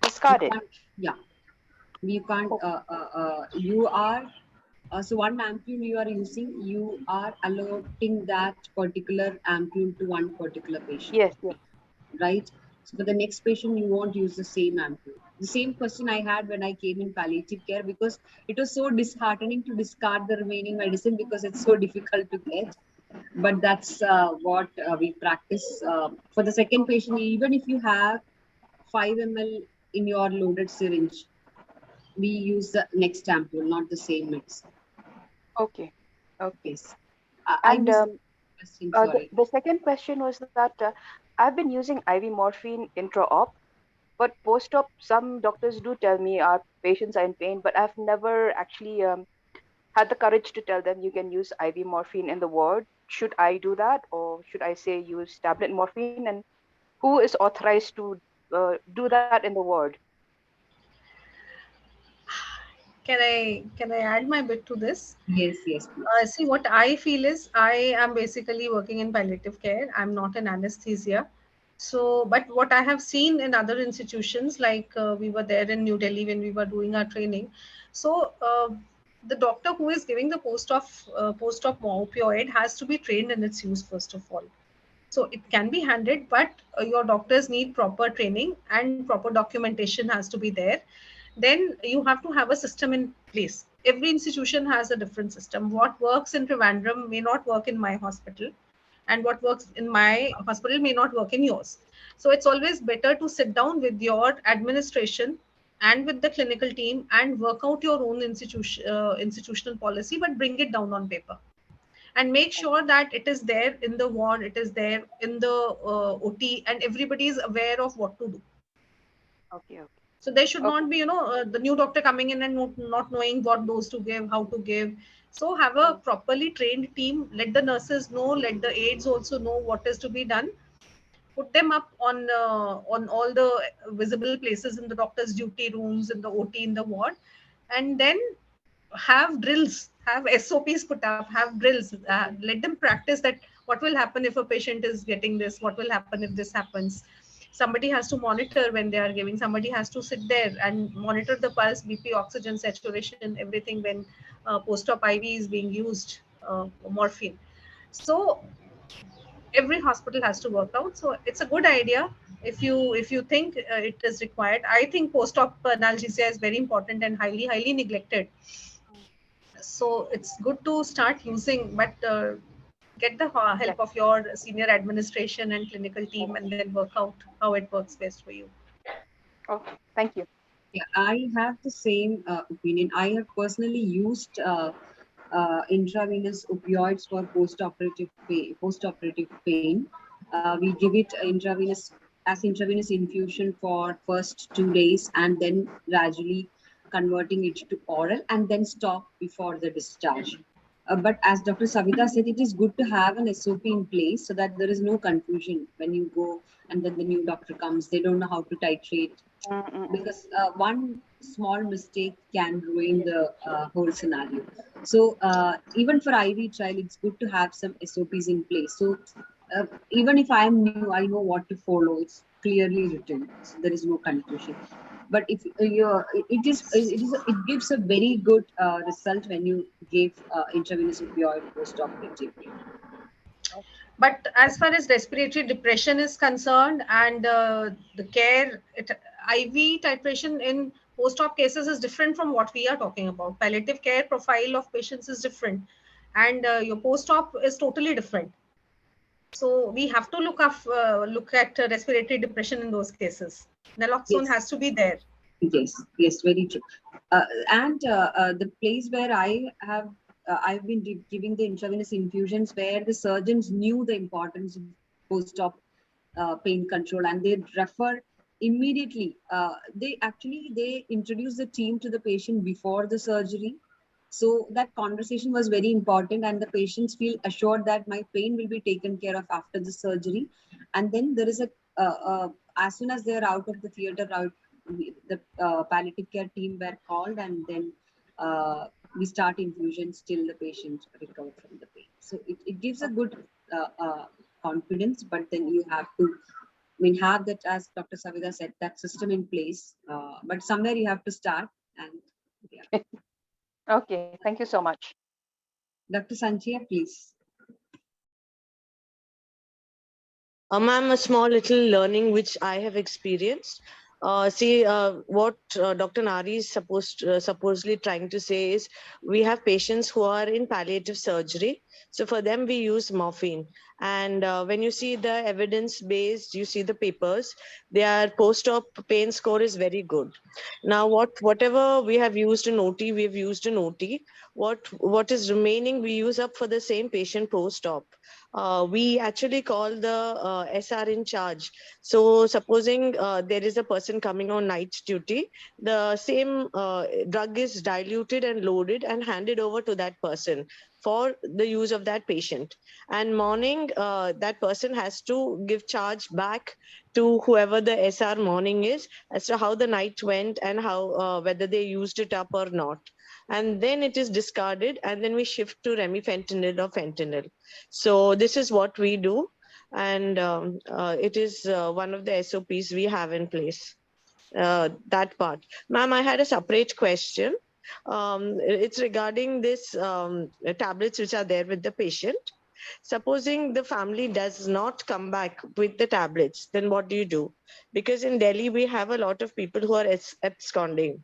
S1: You
S4: Discarded.
S1: can't, yeah, you can't,
S4: Oh,
S1: you are, so one ampule you are using, you are allotting that particular ampule to one particular patient,
S4: yes, yes.
S1: right? So for the next patient, you won't use the same ampule. The same question I had when I came in palliative care because it was so disheartening to discard the remaining medicine because it's so difficult to get. But that's what we practice. For the second patient, even if you have 5 ml in your loaded syringe, we use the next ampule, not the same medicine.
S4: Okay, okay.
S1: Yes. I
S4: And
S1: missed the question, sorry.
S4: the second question was that I've been using IV morphine intra-op, but post-op, some doctors do tell me our patients are in pain, but I've never actually had the courage to tell them you can use IV morphine in the ward. Should I do that, or should I say use tablet morphine? And who is authorized to do that in the ward?
S3: Can I add my bit to this?
S1: Yes, yes, please.
S3: See, what I feel is I am basically working in palliative care. I'm not an anesthesia. So, but what I have seen in other institutions, like we were there in New Delhi when we were doing our training. So, the doctor who is giving the post-op opioid has to be trained in its use first of all. So it can be handed, but your doctors need proper training and proper documentation has to be there. Then you have to have a system in place. Every institution has a different system. What works in Trivandrum may not work in my hospital, and what works in my hospital may not work in yours. So it's always better to sit down with your administration and with the clinical team and work out your own institutional policy, but bring it down on paper and make sure that it is there in the ward, it is there in the OT, and everybody is aware of what to do.
S4: Okay, okay,
S3: So there should
S4: okay.
S3: not be, the new doctor coming in and not knowing what dose to give, how to give. So have a properly trained team. Let the nurses know, let the aides also know what is to be done. Put them up on all the visible places in the doctor's duty rooms, in the OT, in the ward, and then have drills, have SOPs put up, have drills. Let them practice that what will happen if a patient is getting this, what will happen if this happens. Somebody has to monitor when they are giving, somebody has to sit there and monitor the pulse, BP, oxygen saturation, everything when post-op IV is being used, morphine. So every hospital has to work out. So it's a good idea if you think it is required. I think post-op analgesia is very important and highly neglected. So it's good to start using, but get the
S4: Yes.
S3: help of your senior administration and clinical team, and then work out how it works best for you.
S4: Okay, thank you.
S1: Yeah, I have the same opinion. I have personally used intravenous opioids for post-operative pain. We give it intravenous infusion for first 2 days, and then gradually converting it to oral, and then stop before the discharge. But as Dr. Savita said, it is good to have an SOP in place so that there is no confusion when you go and then the new doctor comes. They don't know how to titrate,
S4: Mm-mm-mm.
S1: because one small mistake can ruin the whole scenario. So even for IV trial, it's good to have some SOPs in place. So even if I am new, I know what to follow. It's clearly written, so there is no confusion. But if it gives a very good result when you give intravenous opioid post-operatively.
S3: But as far as respiratory depression is concerned, and the care, IV titration in post-op cases is different from what we are talking about. Palliative care profile of patients is different, and your post-op is totally different. So we have to look at respiratory depression in those cases. Naloxone
S1: Yes.
S3: has to be there.
S1: Yes, very true. And the place where I've been giving the intravenous infusions, where the surgeons knew the importance of post-op pain control, and they refer immediately. They introduce the team to the patient before the surgery, so that conversation was very important, and the patients feel assured that my pain will be taken care of after the surgery. And then there is as soon as they are out of the theater, the palliative care team were called, and then we start infusions till the patient recover from the pain. So it gives a good confidence, but then you have to, I mean, have that, as Dr. Savita said, that system in place. But somewhere you have to start, and yeah.
S4: Okay, thank you so much.
S1: Dr. Sanchia, please.
S5: Ma'am, a small little learning which I have experienced. See, what Dr. Nari is supposedly trying to say is, we have patients who are in palliative surgery. So for them, we use morphine. And when you see the evidence based, you see the papers, their post-op pain score is very good. Now, whatever we have used in OT, we have used in OT. What is remaining, we use up for the same patient post-op. We actually call the SR in charge. So supposing there is a person coming on night duty, the same drug is diluted and loaded and handed over to that person for the use of that patient. And morning, that person has to give charge back to whoever the SR morning is, as to how the night went and how whether they used it up or not. And then it is discarded, and then we shift to remifentanil or fentanyl. So this is what we do. and it is one of the SOPs we have in place. That part. Ma'am, I had a separate question. It's regarding this tablets which are there with the patient. Supposing the family does not come back with the tablets, then what do you do? Because in Delhi, we have a lot of people who are absconding.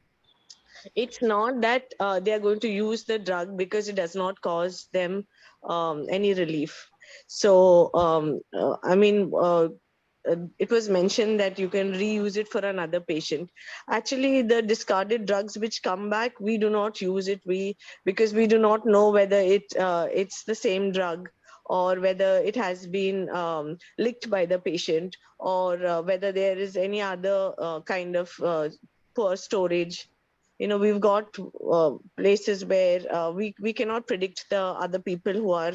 S5: It's not that they are going to use the drug because it does not cause them any relief. So, it was mentioned that you can reuse it for another patient. Actually, the discarded drugs which come back, we do not use it. Because we do not know whether it's the same drug, or whether it has been licked by the patient, or whether there is any other kind of poor storage. We've got places where we cannot predict the other people who are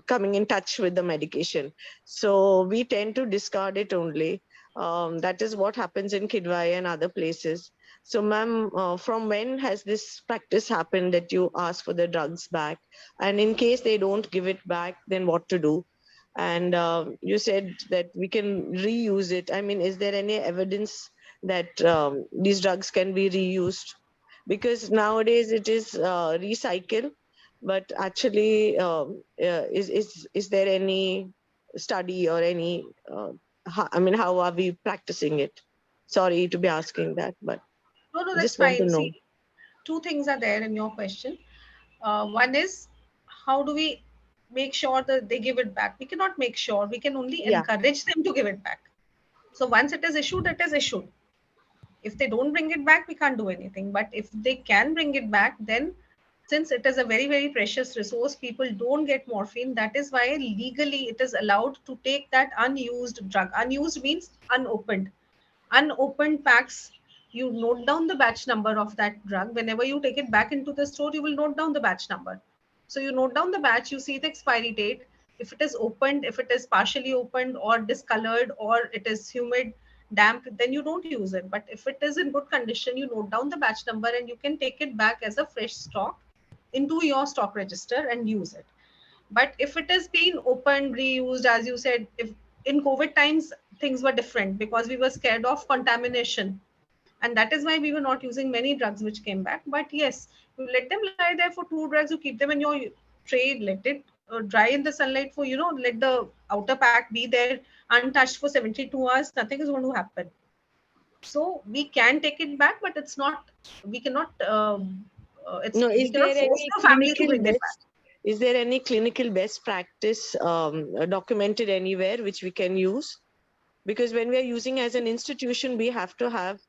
S5: coming in touch with the medication, so we tend to discard it only. That is what happens in Kidwai and other places. So, ma'am, from when has this practice happened that you ask for the drugs back? And in case they don't give it back, then what to do? And you said that we can reuse it. I mean, is there any evidence that these drugs can be reused? Because nowadays it is recycle, but actually, is there any study or any? How are we practicing it? Sorry to be asking that, but
S3: No,
S5: I
S3: that's
S5: just want to
S3: fine.
S5: know.
S3: See, two things are there in your question. One is, how do we make sure that they give it back? We cannot make sure. We can only
S5: Yeah.
S3: encourage them to give it back. So once it is issued, it is issued. If they don't bring it back, we can't do anything. But if they can bring it back, then since it is a very, very precious resource, people don't get morphine. That is why legally it is allowed to take that unused drug. Unused means unopened. Unopened packs, you note down the batch number of that drug. Whenever you take it back into the store, you will note down the batch number. So you note down the batch, you see the expiry date. If it is opened, if it is partially opened or discolored, or it is humid, damp, then you don't use it. But if it is in good condition, you note down the batch number and you can take it back as a fresh stock into your stock register and use it. But if it is being opened, reused, as you said, if in COVID times things were different because we were scared of contamination, and that is why we were not using many drugs which came back. But yes, you let them lie there for 2 drugs, you keep them in your tray, let it dry in the sunlight for, let the outer pack be there untouched for 72 hours, nothing is going to happen. So we can take it back, but it's not, we cannot
S5: No,
S3: we
S5: is
S3: cannot
S5: there
S3: force
S5: any
S3: the family to
S5: clinical
S3: bring it back.
S5: best? Is there any clinical best practice documented anywhere which we can use? Because when we are using as an institution, we have to have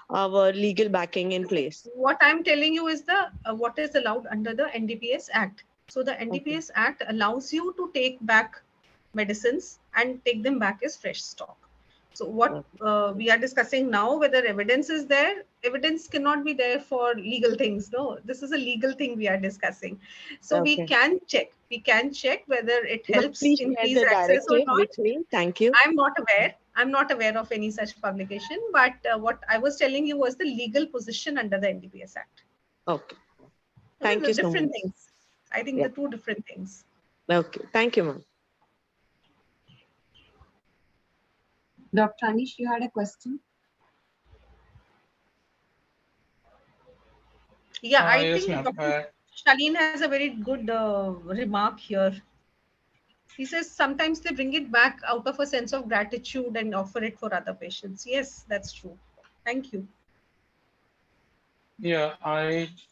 S5: our legal backing in place.
S3: What I'm telling you is the what is allowed under the NDPS Act. So the
S5: Okay.
S3: NDPS Act allows you to take back medicines and take them back as fresh stock. So what
S5: Okay.
S3: we are discussing now, whether evidence is there, evidence cannot be there for legal things. No, this is a legal thing we are discussing. So we
S5: Okay.
S3: can check. We can check whether it
S5: Now,
S3: helps
S5: please share
S3: increase
S5: the
S3: access or
S5: directive
S3: not.
S5: with me. Thank you.
S3: I'm not aware. I'm not aware of any such publication. But what I was telling you was the legal position under the NDPS Act.
S5: Okay.
S3: So
S5: Thank
S3: they're
S5: you so
S3: different
S5: much.
S3: things. I think
S5: Yeah.
S3: they're two different things.
S5: Okay. Thank you, ma'am.
S1: Dr. Anish, you had a question?
S3: Yeah, I
S2: Yes,
S3: think
S2: ma'am.
S3: Dr. Shaleen has a very good remark here. He says sometimes they bring it back out of a sense of gratitude and offer it for other patients. Yes, that's true. Thank you.
S2: Yeah,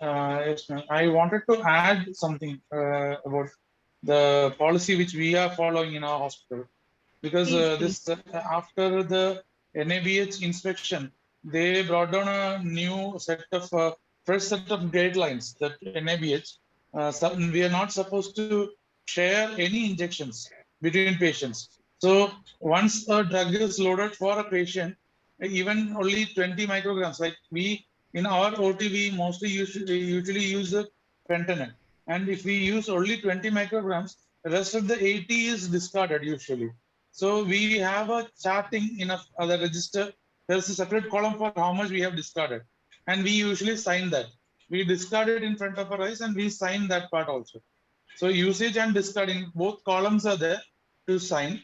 S2: yes, ma'am. I wanted to add something about the policy which we are following in our hospital, because
S3: Please, please.
S2: this after the NABH inspection, they brought down a new set of fresh set of guidelines that NABH, we are not supposed to share any injections between patients. So once a drug is loaded for a patient, even only 20 micrograms, like we in our OT, we usually use the fentanyl. And if we use only 20 micrograms, the rest of the 80 is discarded usually. So we have a charting in the register. There's a separate column for how much we have discarded. And we usually sign that. We discard it in front of our eyes and we sign that part also. So usage and discarding, both columns are there to sign.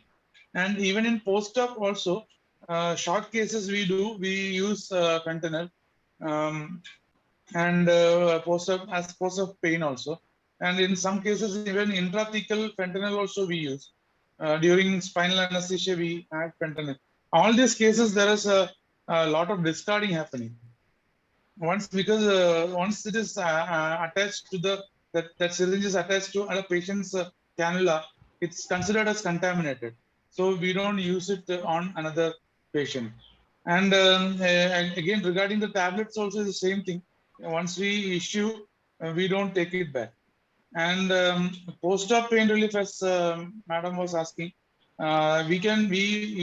S2: And even in post-op also, short cases we use fentanyl, um, and post-op pain also. And in some cases, even intrathecal fentanyl also we use. During spinal anesthesia, we add fentanyl. All these cases, there is a lot of discarding happening. Once it is attached to that syringe is attached to a patient's cannula, it's considered as contaminated. So we don't use it on another patient. And again, regarding the tablets, also the same thing. Once we issue, we don't take it back. And post-op pain relief, as Madam was asking, we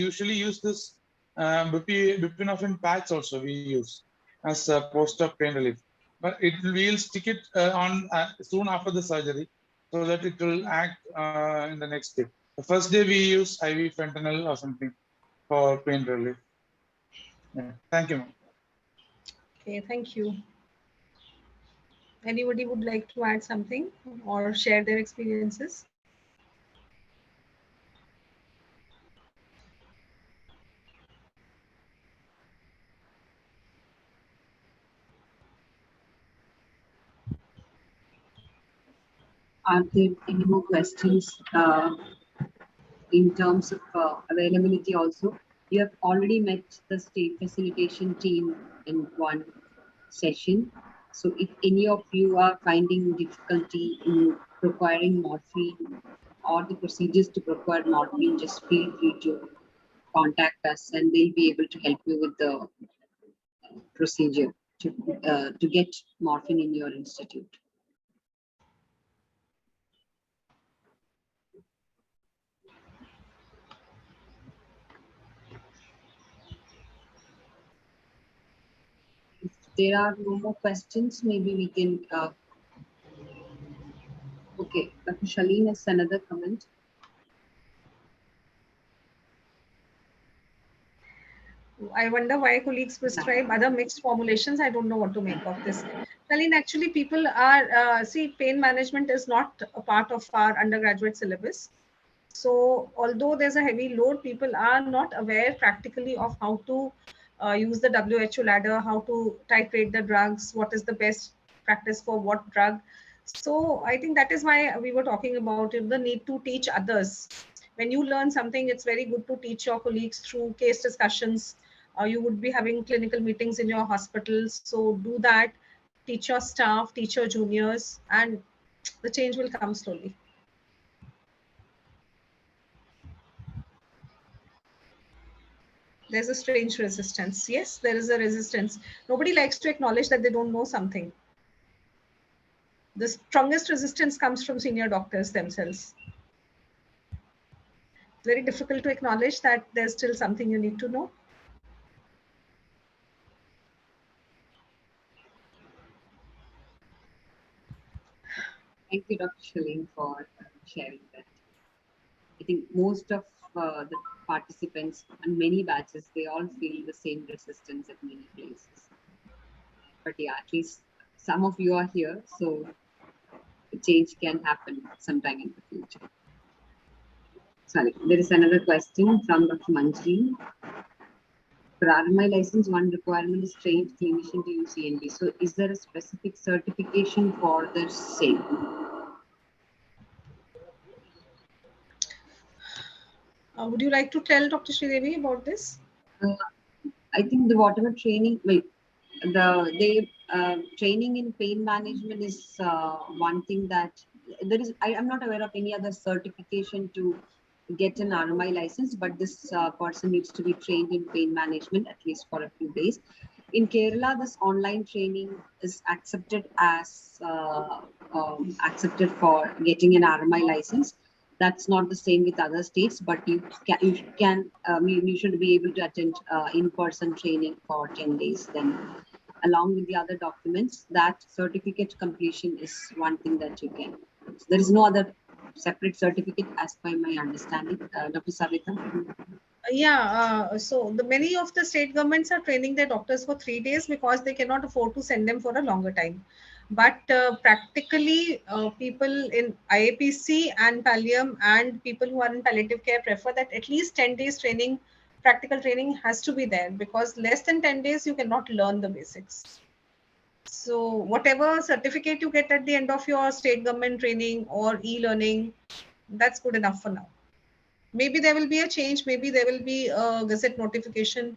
S2: usually use this buprenorphine patch also we use as a post-op pain relief. But we'll stick it on soon after the surgery so that it will act in the next day. The first day we use IV fentanyl or something for pain relief. Yeah. Thank you, ma'am.
S3: Okay, thank you. Anybody would like to add something or share their experiences?
S1: Are there any more questions in terms of availability also? You have already met the state facilitation team in one session. So if any of you are finding difficulty in procuring morphine or the procedures to procure morphine, just feel free to contact us and they'll be able to help you with the procedure to get morphine in your institute. If there are no more questions, maybe we can. Okay, Dr. Shaleen has another comment.
S3: I wonder why colleagues prescribe other mixed formulations. I don't know what to make of this. Shaleen, actually, people are, see, pain management is not a part of our undergraduate syllabus. So although there's a heavy load, people are not aware practically of how to use the WHO ladder, how to titrate the drugs, what is the best practice for what drug. So I think that is why we were talking about it, the need to teach others. When you learn something, it's very good to teach your colleagues through case discussions. You would be having clinical meetings in your hospitals. So do that, teach your staff, teach your juniors, and the change will come slowly. There's a strange resistance. Yes, there is a resistance. Nobody likes to acknowledge that they don't know something. The strongest resistance comes from senior doctors themselves. Very difficult to acknowledge that there's still something you need to know.
S1: Thank you, Dr. Shaleen, for sharing that. I think most of the participants and many batches, they all feel the same resistance at many places. But yeah, at least some of you are here, so the change can happen sometime in the future. Sorry, there is another question from Dr. Manjri. For RMI license, one requirement is trained clinician to use CNB. So is there a specific certification for the same?
S3: Would you like to tell Dr. Sridevi about this?
S1: I think the whatever training, training in pain management is one thing that there is. I am not aware of any other certification to get an RMI license, but this person needs to be trained in pain management at least for a few days. In Kerala, this online training is accepted as accepted for getting an RMI license. That's not the same with other states, but you should be able to attend in-person training for 10 days. Then, along with the other documents, that certificate completion is one thing that you can. So there is no other separate certificate as per my understanding. Dr. Savita?
S3: Yeah, so many of the state governments are training their doctors for 3 days because they cannot afford to send them for a longer time. But practically, people in IAPC and Pallium and people who are in palliative care prefer that at least 10 days training, practical training has to be there, because less than 10 days you cannot learn the basics. So whatever certificate you get at the end of your state government training or e-learning, that's good enough for now. Maybe there will be a change, maybe there will be a gazette notification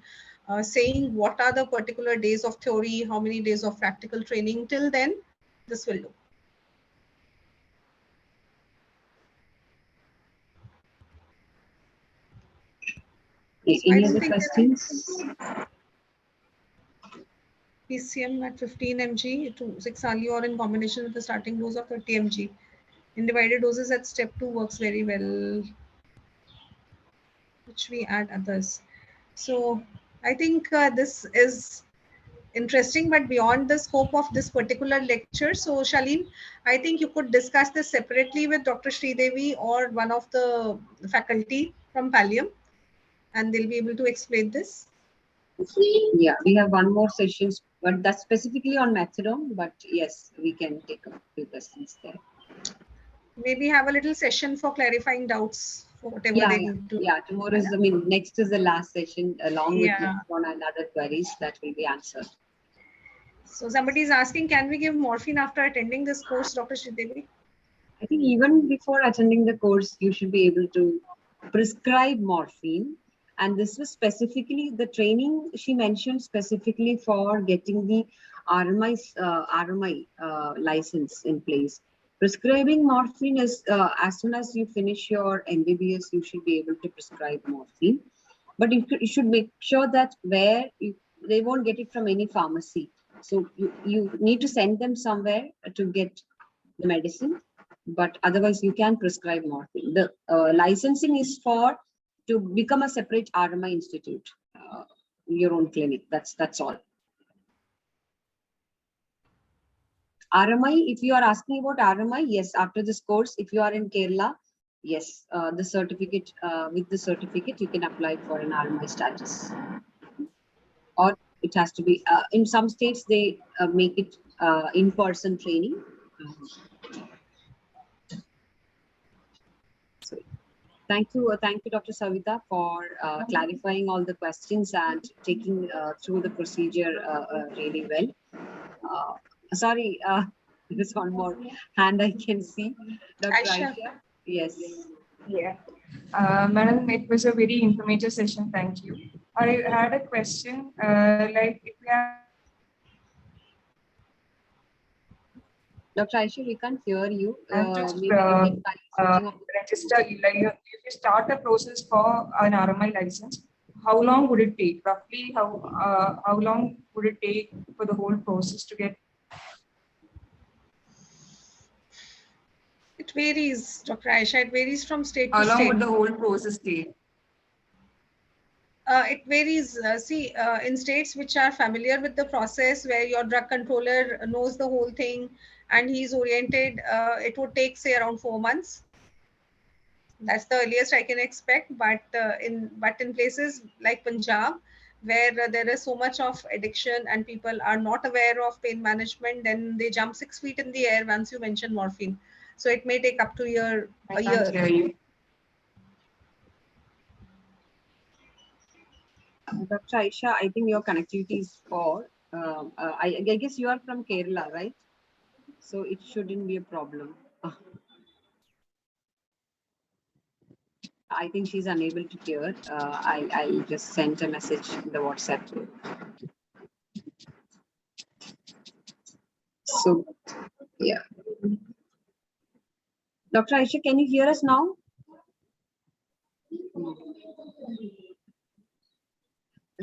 S3: saying what are the particular days of theory, how many days of practical training. Till then, this will do.
S1: Any other questions?
S3: PCM at 15 mg to 6 hourly or in combination with the starting dose of 30 mg. In divided doses at step 2 works very well, which we add others. So I think this is interesting, but beyond the scope of this particular lecture. So Shaleen, I think you could discuss this separately with Dr. Sridevi or one of the faculty from Pallium, and they'll be able to explain this.
S1: Yeah, we have one more session, but that's specifically on methadone. But yes, we can take a few questions there.
S3: Maybe have a little session for clarifying doubts for whatever they need to.
S1: Yeah, tomorrow is, I mean, next is the last session along with
S3: Yeah.
S1: one and other queries that will be answered.
S3: So somebody is asking, can we give morphine after attending this course, Dr. Sridevi?
S1: I think even before attending the course, you should be able to prescribe morphine. And this was specifically the training she mentioned specifically for getting the RMI license in place. Prescribing morphine is as soon as you finish your MBBS, you should be able to prescribe morphine. But you should make sure that they won't get it from any pharmacy. So you need to send them somewhere to get the medicine, but otherwise you can prescribe morphine. The licensing is for to become a separate RMI institute, your own clinic. That's all. RMI, if you are asking about RMI, yes, after this course, if you are in Kerala, yes, the certificate, with the certificate, you can apply for an RMI status. Or it has to be, in some states, they make it in-person training. So, thank you, Dr. Savita, for clarifying all the questions and taking through the procedure really well. Sorry, there's one more hand I can see. Dr.
S3: Aisha.
S1: Aisha. Yes.
S6: Yeah. Madam, it was a very informative session. Thank you. I had a question. Like, if we have
S1: Dr. Aisha, we can't hear you.
S6: to
S1: Maybe you can
S6: register, like, if you start a process for an RMI license, how long would it take? Roughly, how long would it take for the whole process to get?
S3: It varies, Dr. Aisha. It varies from state to
S6: How long
S3: state.
S6: would the whole process take?
S3: It varies. In states which are familiar with the process, where your drug controller knows the whole thing and he's oriented, it would take, say, around 4 months. That's the earliest I can expect. But in places like Punjab, where there is so much of addiction and people are not aware of pain management, then they jump 6 feet in the air once you mention morphine. So it may take up to a year.
S6: I can't hear you.
S1: Dr. Aisha, I think your connectivity is poor. I guess you are from Kerala, right? So it shouldn't be a problem. I think she's unable to hear. I just sent a message in the WhatsApp group. So, yeah. Dr. Aisha, can you hear us now?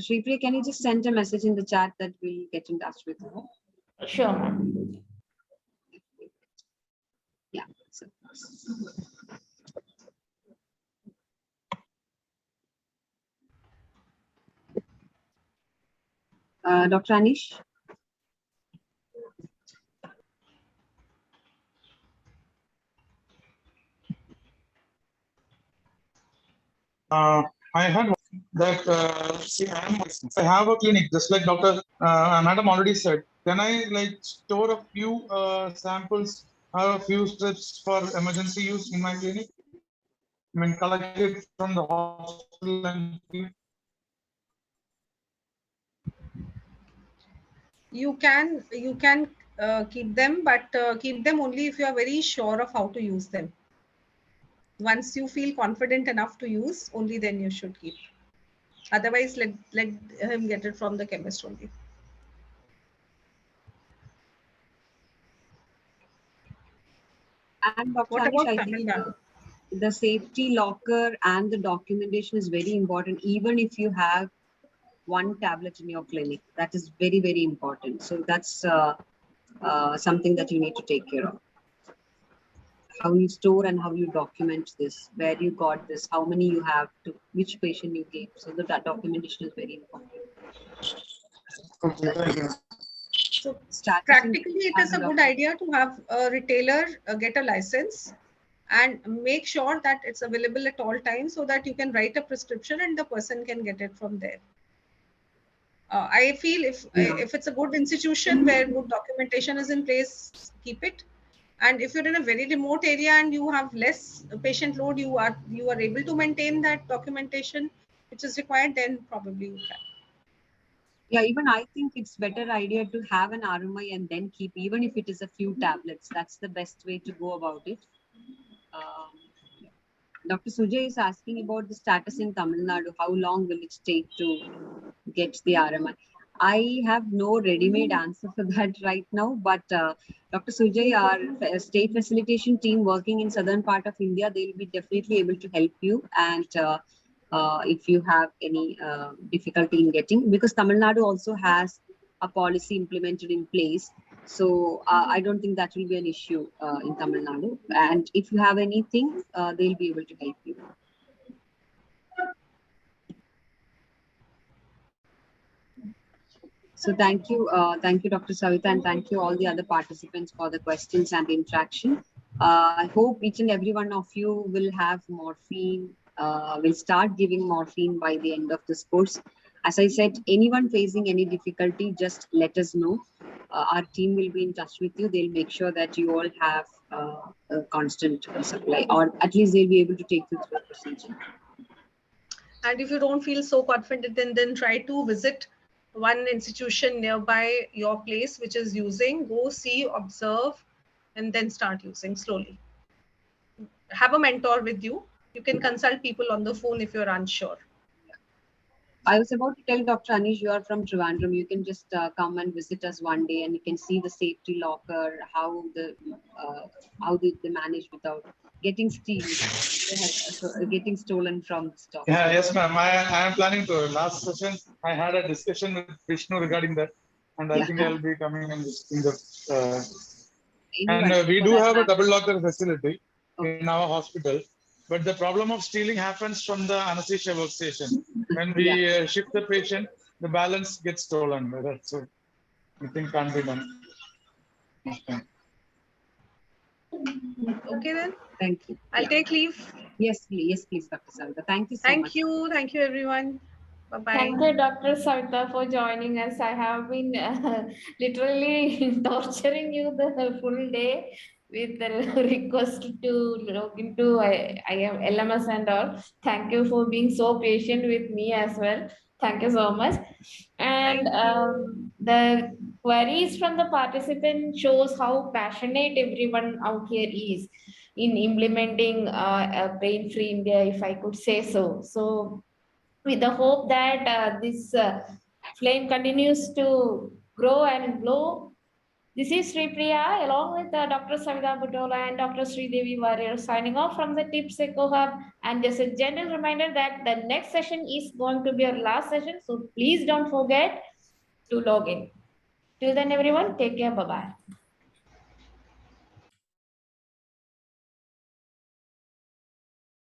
S1: Shripriya, can you just send a message in the chat that we'll get in touch with her?
S7: Sure, ma'am.
S1: Yeah. So. Dr. Anish?
S2: I had that see, I have a clinic, just like Dr. Madam already said. Can I like store a few samples, a few strips for emergency use in my clinic? I mean, collect it from the hospital and keep.
S3: You can keep them, but keep them only if you are very sure of how to use them. Once you feel confident enough to use, only then you should keep. Otherwise, let him get it from the chemist only.
S1: And Dr.
S3: What
S1: Anish,
S3: about
S1: I
S3: Tamil
S1: think
S3: Nadu?
S1: the safety locker and the documentation is very important, even if you have one tablet in your clinic. That is very, very important. So that's something that you need to take care of. How you store and how you document this, where you got this, how many you have, to which patient you gave. So that documentation is very important.
S3: So
S1: Status
S3: practically, it
S1: and
S3: is a good idea to have a retailer get a license and make sure that it's available at all times so that you can write a prescription and the person can get it from there. I feel if it's a good institution where good documentation is in place, keep it. And if you're in a very remote area and you have less patient load, you are able to maintain that documentation which is required, then probably you can.
S1: Yeah, even I think it's better idea to have an RMI and then keep, even if it is a few tablets. That's the best way to go about it. Dr. Sujay is asking about the status in Tamil Nadu. How long will it take to get the RMI? I have no ready-made answer for that right now, but Dr. Sujay, our state facilitation team working in southern part of India, they'll be definitely able to help you. And if you have any difficulty in getting, because Tamil Nadu also has a policy implemented in place. So I don't think that will be an issue in Tamil Nadu. And if you have anything, they'll be able to help you. So thank you, Dr. Savita, and thank you all the other participants for the questions and the interaction. I hope each and every one of you will have morphine, will start giving morphine by the end of this course. As I said, anyone facing any difficulty, just let us know. Our team will be in touch with you. They'll make sure that you all have a constant supply, or at least they'll be able to take you through the procedure.
S3: And if you don't feel so confident, then try to visit one institution nearby your place which is using. Go see, observe, and then start using slowly. Have a mentor with you. You can consult people on the phone if you're unsure.
S1: I was about to tell Dr. Anish, you are from Trivandrum. You can just come and visit us one day, and you can see the safety locker, how they manage without getting getting stolen from the stock.
S2: Yeah, yes, ma'am. I am planning to. Last session, I had a discussion with Vishnu regarding that, and I think I'll be coming and visiting the. And we do have a double locker facility in our hospital, but the problem of stealing happens from the anesthesia workstation. When we shift the patient, the balance gets stolen. That's it. Nothing can't be done.
S3: Okay then.
S1: Thank you.
S3: I'll take leave.
S1: Yes, please, Dr. Savita. Thank you so much.
S3: Thank you, everyone. Bye-bye.
S7: Thank you, Dr. Savita, for joining us. I have been literally torturing you the full day with the request to log into I am LMS and all. Thank you for being so patient with me as well. Thank you so much. And the queries from the participant shows how passionate everyone out here is in implementing a pain-free India, if I could say so. So with the hope that this flame continues to grow and glow. This is Sri Priya along with Dr. Savita Butola and Dr. Sri Devi Warrior signing off from the Tips Eco Hub. And just a gentle reminder that the next session is going to be our last session. So please don't forget to log in. Till then, everyone, take care. Bye-bye.